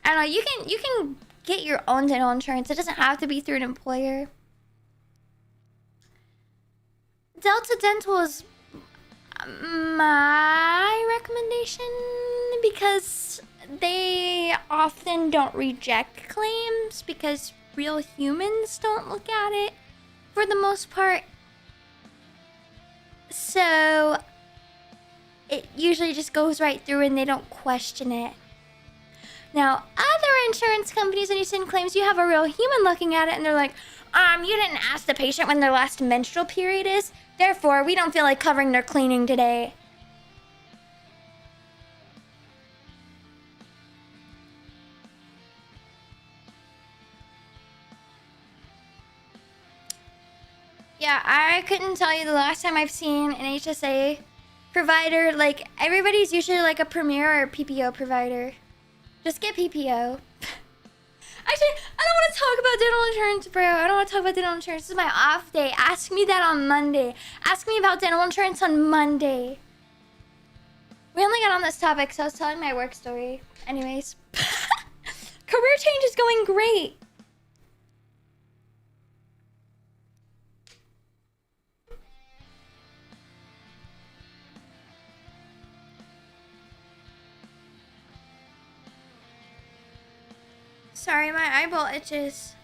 I don't know, you can get your own dental insurance. It doesn't have to be through an employer. Delta Dental is my recommendation because they often don't reject claims because real humans don't look at it. for the most part. So it usually just goes right through and they don't question it. Now, other insurance companies, when you send claims, you have a real human looking at it and they're like, you didn't ask the patient when their last menstrual period is. Therefore, we don't feel like covering their cleaning today. Yeah, I couldn't tell you the last time I've seen an HSA provider. Like, everybody's usually like a Premier or PPO provider. Just get PPO. Actually, I don't want to talk about dental insurance, bro. I don't want to talk about dental insurance. This is my off day. Ask me that on Monday. Ask me about dental insurance on Monday. We only got on this topic, so I was telling my work story. Anyways. Career change is going great. Sorry, my eyeball itches.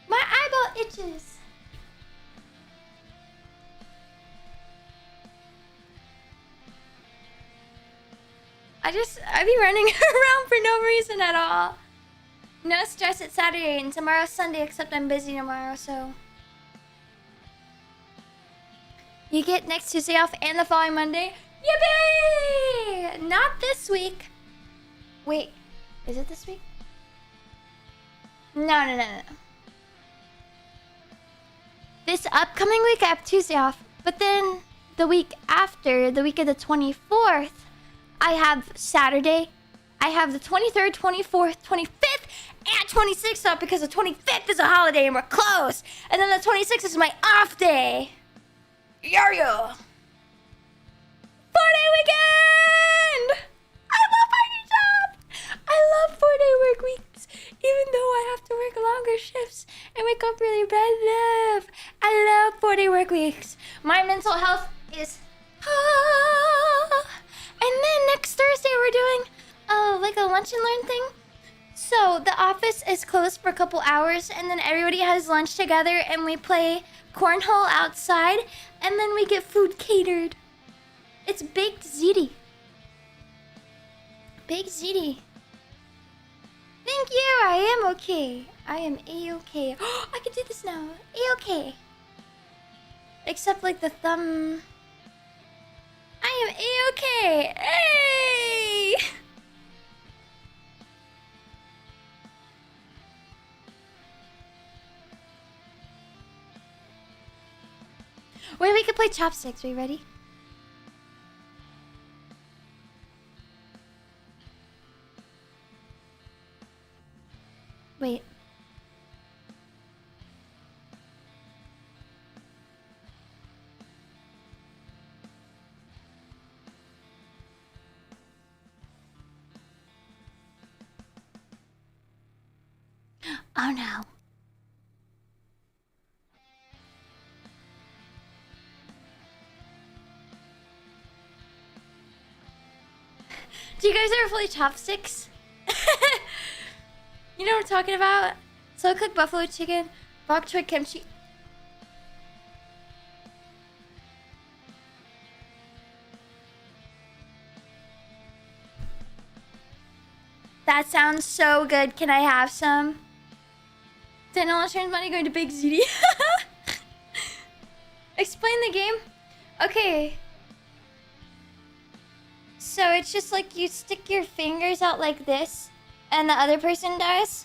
My eyeball itches. I be running around for no reason at all. No stress, it's Saturday and tomorrow's Sunday, except I'm busy tomorrow, so. You get next Tuesday off and the following Monday? Yippee! Not this week. Wait, is it this week? No. This upcoming week I have Tuesday off, but then the week after, the week of the 24th, I have Saturday. I have the 23rd, 24th, 25th, and 26th off because the 25th is a holiday and we're closed. And then the 26th is my off day. Yeah. 4-day weekend! I love party job! I love 4-day work weeks, even though I have to work longer shifts and wake up really bad. I love 4-day work weeks. My mental health is and then next Thursday we're doing like a lunch and learn thing. So the office is closed for a couple hours and then everybody has lunch together and we play cornhole outside and then we get food catered. It's baked ziti. Baked ziti. Thank you. I am okay. I am a-okay. I can do this now. A-okay. Except like the thumb. I am a-okay. Hey! Wait, we could play chopsticks. Are you ready? Wait. Oh no. Do you guys ever play chopsticks? You know what I'm talking about? Slow cooked buffalo chicken, bok choy kimchi. That sounds so good. Can I have some? Dental insurance money going to Big ZD. Explain the game. Okay. So it's just like you stick your fingers out like this, and the other person does.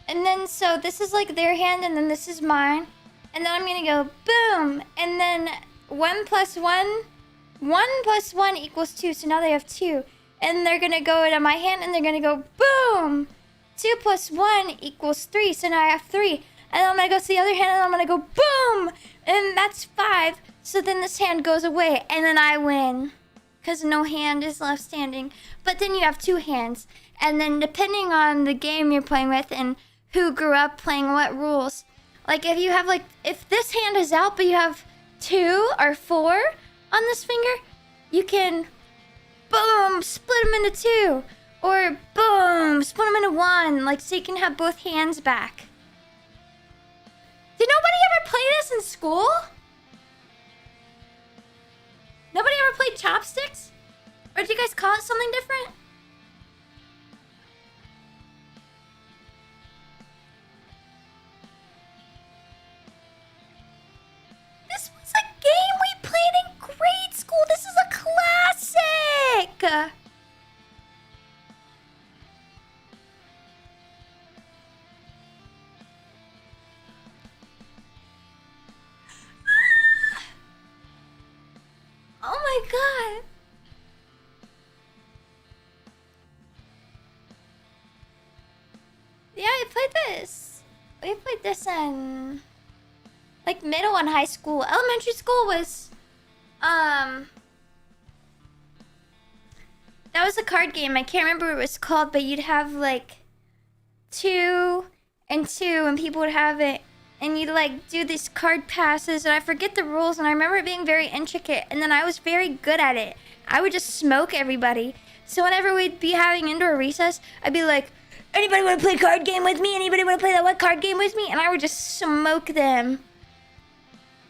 And then so this is like their hand, and then this is mine. And then I'm gonna go boom, and then 1 + 1. 1 + 1 = 2, so now they have 2. And they're gonna go to my hand, and they're gonna go boom. 2 + 1 = 3, so now I have 3. And then I'm gonna go to the other hand, and I'm gonna go boom, and that's 5. So then this hand goes away, and then I win, because no hand is left standing. But then you have 2 hands, and then depending on the game you're playing with and who grew up playing what rules, like if you have if this hand is out but you have 2 or 4 on this finger, you can boom split them into 2, or boom split them into 1, like so you can have both hands back. Did nobody play this in school? Nobody ever played chopsticks? Or do you guys call it something different? This was a game we played in grade school. This is a classic. Oh my god. Yeah, we played this. We played this in like middle and high school. Elementary school was that was a card game. I can't remember what it was called, but you'd have like 2 and 2 and people would have it and you'd like do these card passes and I forget the rules and I remember it being very intricate and then I was very good at it. I would just smoke everybody. So whenever we'd be having indoor recess, I'd be like, anybody want to play a card game with me? Anybody want to play that one card game with me? And I would just smoke them.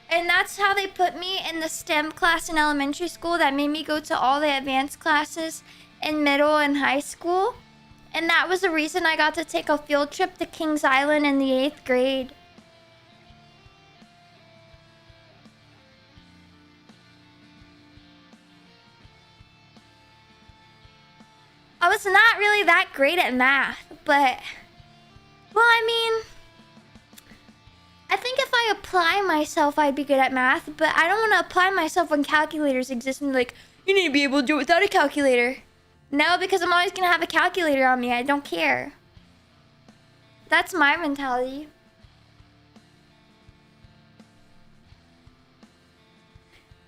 And that's how they put me in the STEM class in elementary school that made me go to all the advanced classes in middle and high school. And that was the reason I got to take a field trip to Kings Island in the 8th grade. I was not really that great at math, but, well, I mean, I think if I apply myself, I'd be good at math, but I don't want to apply myself when calculators exist and be like, you need to be able to do it without a calculator. No, because I'm always going to have a calculator on me. I don't care. That's my mentality.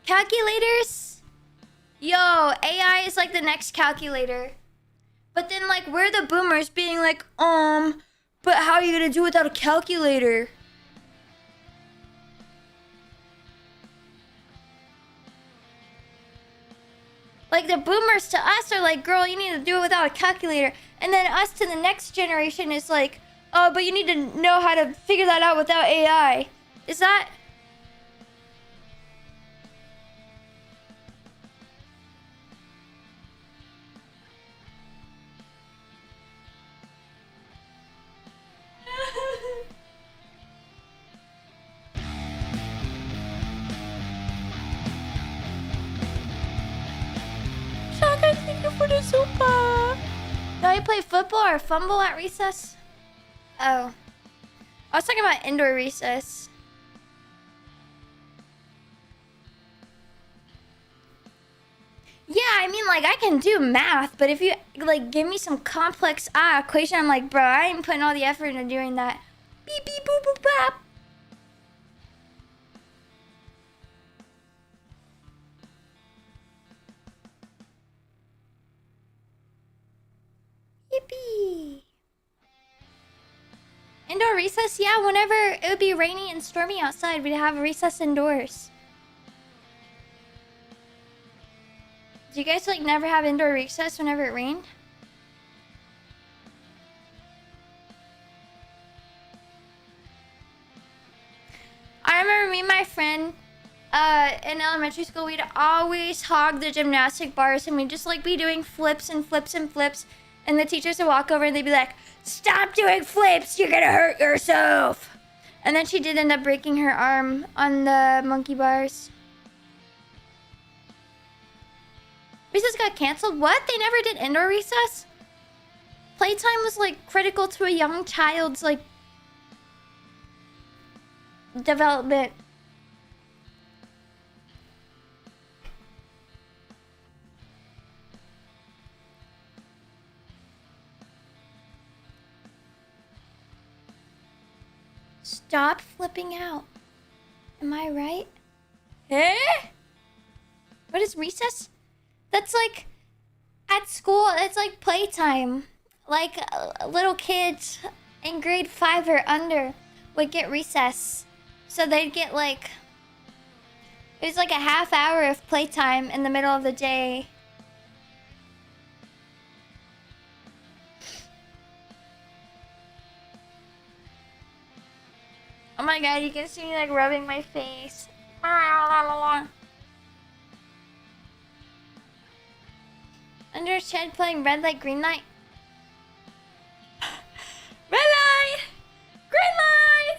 Calculators? Yo, AI is like the next calculator. But then, like, we're the boomers being like, but how are you gonna do it without a calculator? Like, the boomers to us are like, girl, you need to do it without a calculator. And then us to the next generation is like, oh, but you need to know how to figure that out without AI. Is that... Shaka, thank you for the super. Now you play football or fumble at recess? Oh. I was talking about indoor recess. Yeah, I mean, like, I can do math, but if you, like, give me some complex equation, I'm like, bro, I ain't putting all the effort into doing that. Beep, beep, boop, boop, bop. Yippee. Indoor recess? Yeah, whenever it would be rainy and stormy outside, we'd have a recess indoors. Do you guys, like, never have indoor recess whenever it rained? I remember me and my friend in elementary school, we'd always hog the gymnastic bars and we'd just, like, be doing flips and flips and flips. And the teachers would walk over and they'd be like, stop doing flips, you're gonna hurt yourself. And then she did end up breaking her arm on the monkey bars. Recess got canceled? What? They never did indoor recess? Playtime was, like, critical to a young child's, like, development. Stop flipping out. Am I right? Eh? What is recess? That's like, at school, it's like playtime. Like, little kids in grade 5 or under would get recess. So they'd get like, it was like a half hour of playtime in the middle of the day. Oh my god, you can see me like rubbing my face. Under shed playing red light, green light. Red light! Green light!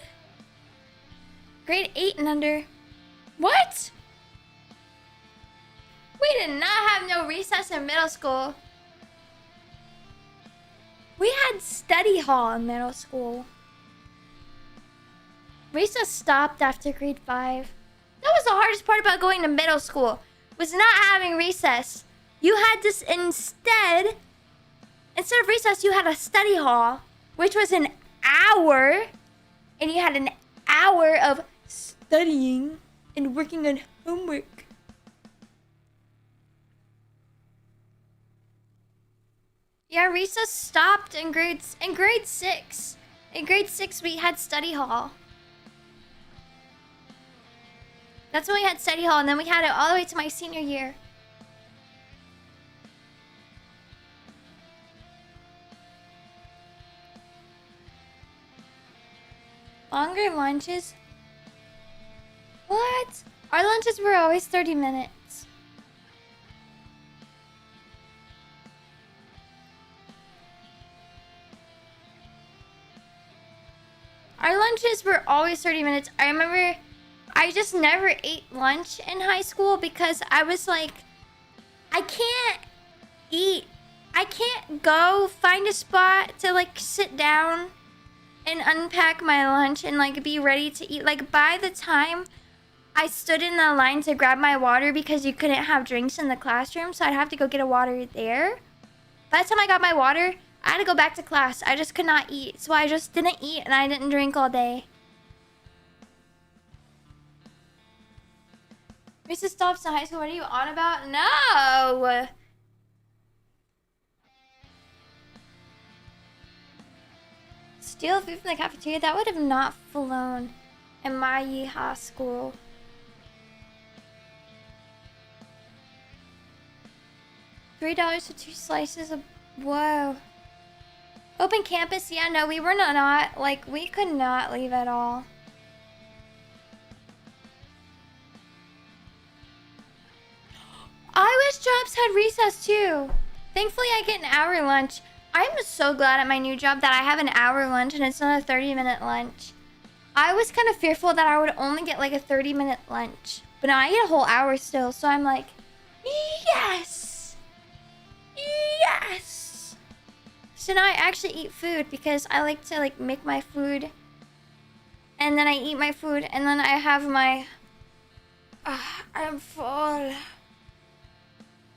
Grade 8 and under. What? We did not have no recess in middle school. We had study hall in middle school. Recess stopped after grade 5. That was the hardest part about going to middle school, was not having recess. You had this instead of recess, you had a study hall, which was an hour, and you had an hour of studying and working on homework. Yeah, recess stopped in grade 6. In grade 6, we had study hall. That's when we had study hall, and then we had it all the way to my senior year. Longer lunches? What? Our lunches were always 30 minutes. Our lunches were always 30 minutes. I remember I just never ate lunch in high school because I was like, I can't eat. I can't go find a spot to like sit down and unpack my lunch and like be ready to eat. Like by the time I stood in the line to grab my water because you couldn't have drinks in the classroom, so I'd have to go get a water there. By the time I got my water, I had to go back to class. I just could not eat, so I just didn't eat and I didn't drink all day. Recess stops in high school. What are you on about? No! Steal food from the cafeteria? That would have not flown in my yeehaw school. $3 for 2 slices of... Whoa. Open campus? Yeah, no, we were not like, we could not leave at all. I wish jobs had recess too. Thankfully, I get an hour lunch. I'm so glad at my new job that I have an hour lunch and it's not a 30-minute lunch. I was kind of fearful that I would only get like a 30-minute lunch. But now I get a whole hour still, so I'm like, yes! Yes! So now I actually eat food because I like to like make my food. And then I eat my food and then I have my... I'm full.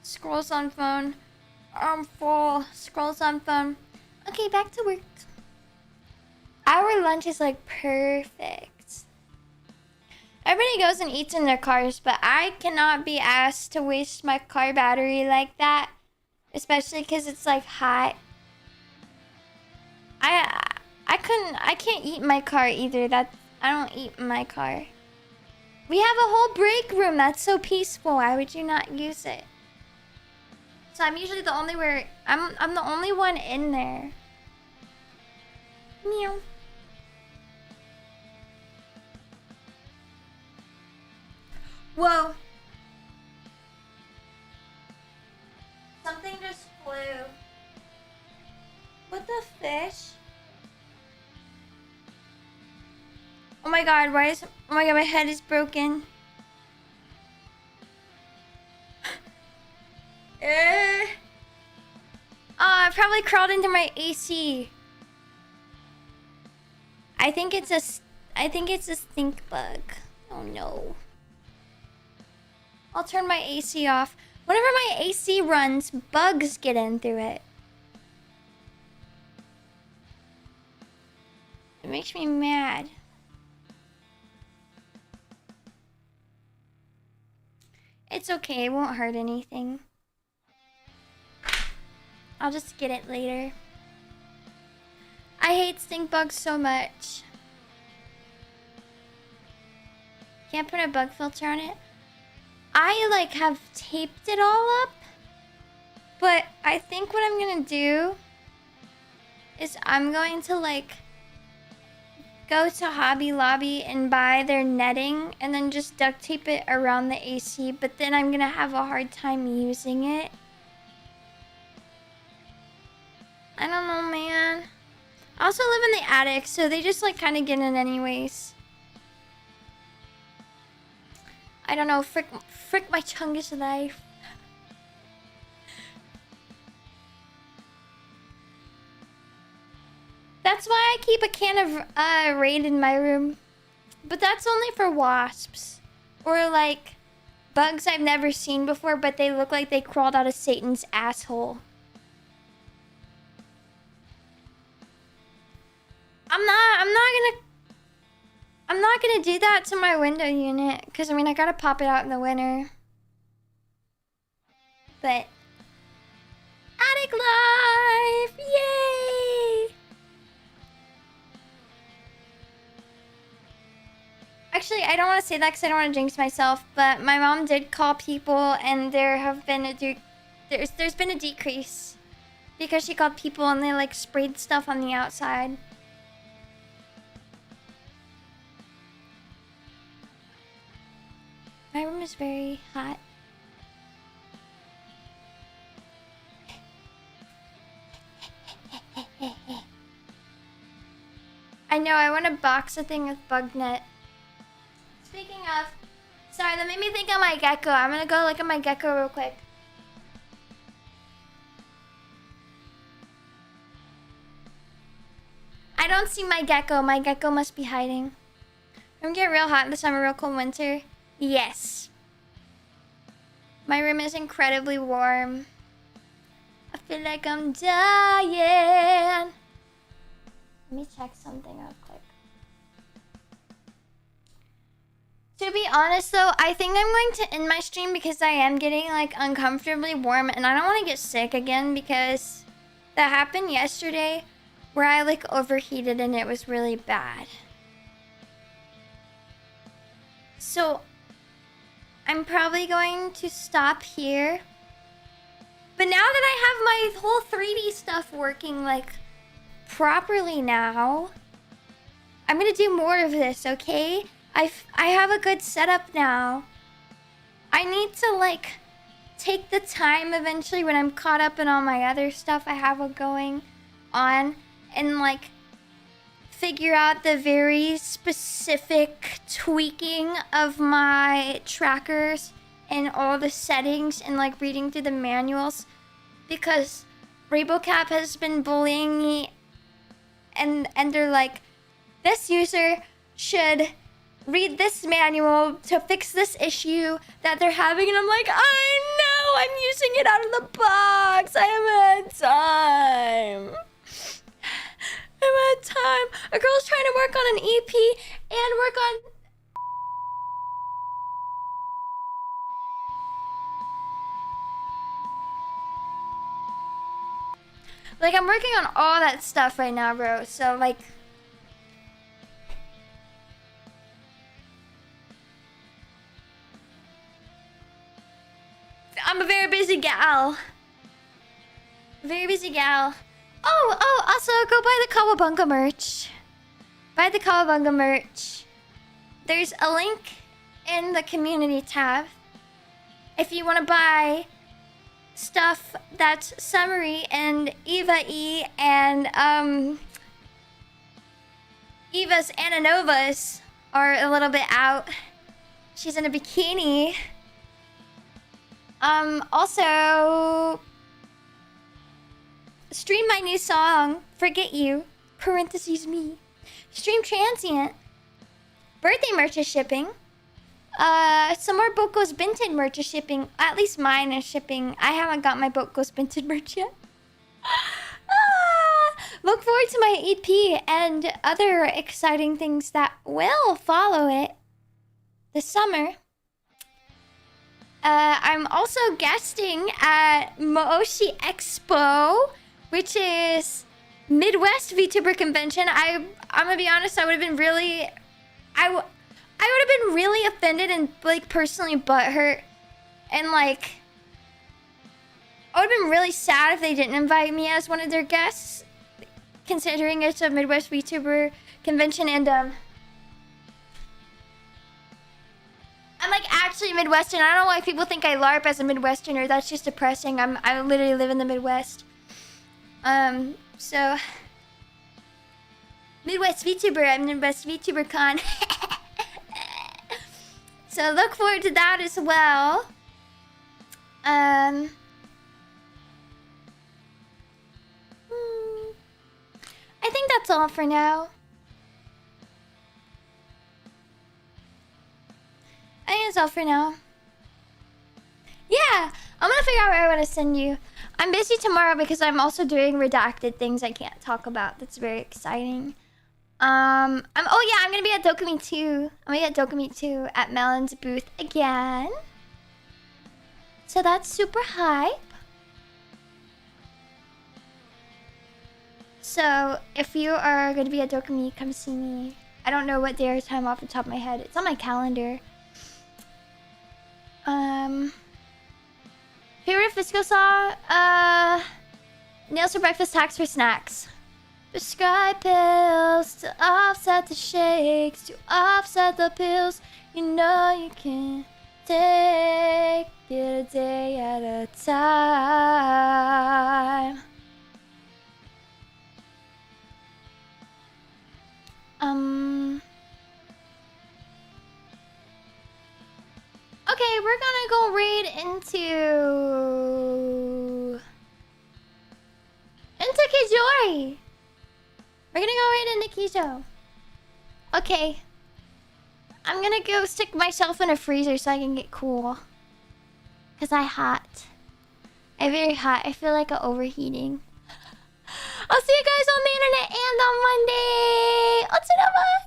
Scrolls on phone. I'm full. Scrolls on phone. Okay, back to work. Our lunch is like perfect. Everybody goes and eats in their cars, but I cannot be asked to waste my car battery like that. Especially because it's like hot. I can't eat in my car either. I don't eat in my car. We have a whole break room that's so peaceful. Why would you not use it? So I'm usually the only I'm the only one in there. Meow. Whoa. Something just flew. What the fish? Oh my god, oh my god, my head is broken. I probably crawled into my AC. I think it's a stink bug. Oh no. I'll turn my AC off. Whenever my AC runs, bugs get in through it. It makes me mad. It's okay, it won't hurt anything. I'll just get it later. I hate stink bugs so much. Can't put a bug filter on it. I like have taped it all up. But I think what I'm gonna do is I'm going to like go to Hobby Lobby and buy their netting and then just duct tape it around the AC, but then I'm gonna have a hard time using it. I don't know, man. I also live in the attic, so they just like kind of get in anyways. I don't know, frick my chungus life. That's why I keep a can of Raid in my room. But that's only for wasps. Or like bugs I've never seen before, but they look like they crawled out of Satan's asshole. I'm not gonna do that to my window unit, because I mean I gotta pop it out in the winter. But attic life! Yay! Actually, I don't want to say that because I don't want to jinx myself, but my mom did call people and there have been there's been a decrease because she called people and they like sprayed stuff on the outside. My room is very hot. I know, I want to box a thing with bug net. Speaking of, sorry, that made me think of my gecko. I'm gonna go look at my gecko real quick. I don't see my gecko. My gecko must be hiding. I'm gonna get real hot in the summer, real cold winter. Yes. My room is incredibly warm. I feel like I'm dying. Let me check something real quick. To be honest though, I think I'm going to end my stream because I am getting like uncomfortably warm and I don't want to get sick again because that happened yesterday where I like overheated and it was really bad. So I'm probably going to stop here. But now that I have my whole 3D stuff working like properly now, I'm gonna do more of this, okay? I have a good setup now. I need to like take the time eventually when I'm caught up in all my other stuff I have going on and like figure out the very specific tweaking of my trackers and all the settings and like reading through the manuals because RainbowCap has been bullying me and they're like, this user should read this manual to fix this issue that they're having, and I'm like, I know, I'm using it out of the box. I haven't had time. I haven't had time. A girl's trying to work on an EP and work on... Like, I'm working on all that stuff right now, bro. So, like... I'm a very busy gal. Very busy gal. Oh, also go buy the Kawabunga merch. Buy the Kawabunga merch. There's a link in the community tab. If you want to buy stuff that's Summary and Eva E and Eva's Ananovas are a little bit out. She's in a bikini. Also, stream my new song, Forget You, parentheses me. Stream Transient. Birthday merch is shipping. Some more Boat Goes Binted merch is shipping. At least mine is shipping. I haven't got my Boat Goes Binted merch yet. Look forward to my EP and other exciting things that will follow it this summer. I'm also guesting at Mooshi Expo, which is Midwest VTuber convention. I'm gonna be honest, I would have been really, I would have been really offended and like personally butthurt, and like I would have been really sad if they didn't invite me as one of their guests, considering it's a Midwest VTuber convention, and I'm like actually Midwestern. I don't know why people think I LARP as a Midwesterner. That's just depressing. I literally live in the Midwest. So Midwest VTuber. I'm Midwest VTuber Con. So look forward to that as well. I think that's all for now. I think that's all for now. Yeah, I'm gonna figure out where I want to send you. I'm busy tomorrow because I'm also doing redacted things I can't talk about. That's very exciting. I'm gonna be at Dokumi 2. I'm gonna be at Dokumi 2 at Melon's booth again. So that's super hype. So if you are gonna be at Dokumi, come see me. I don't know what day or time off the top of my head. It's on my calendar. Favorite Fisco song? Nails for breakfast, hacks for snacks. Prescribe pills to offset the shakes, to offset the pills. You know you can take it a day at a time. Okay, we're gonna go raid into Kijori. We're gonna go raid into Kijo. Okay. I'm gonna go stick myself in a freezer so I can get cool. Cause I'm hot. I'm very hot. I feel like I'm overheating. I'll see you guys on the internet and on Monday. Ananova!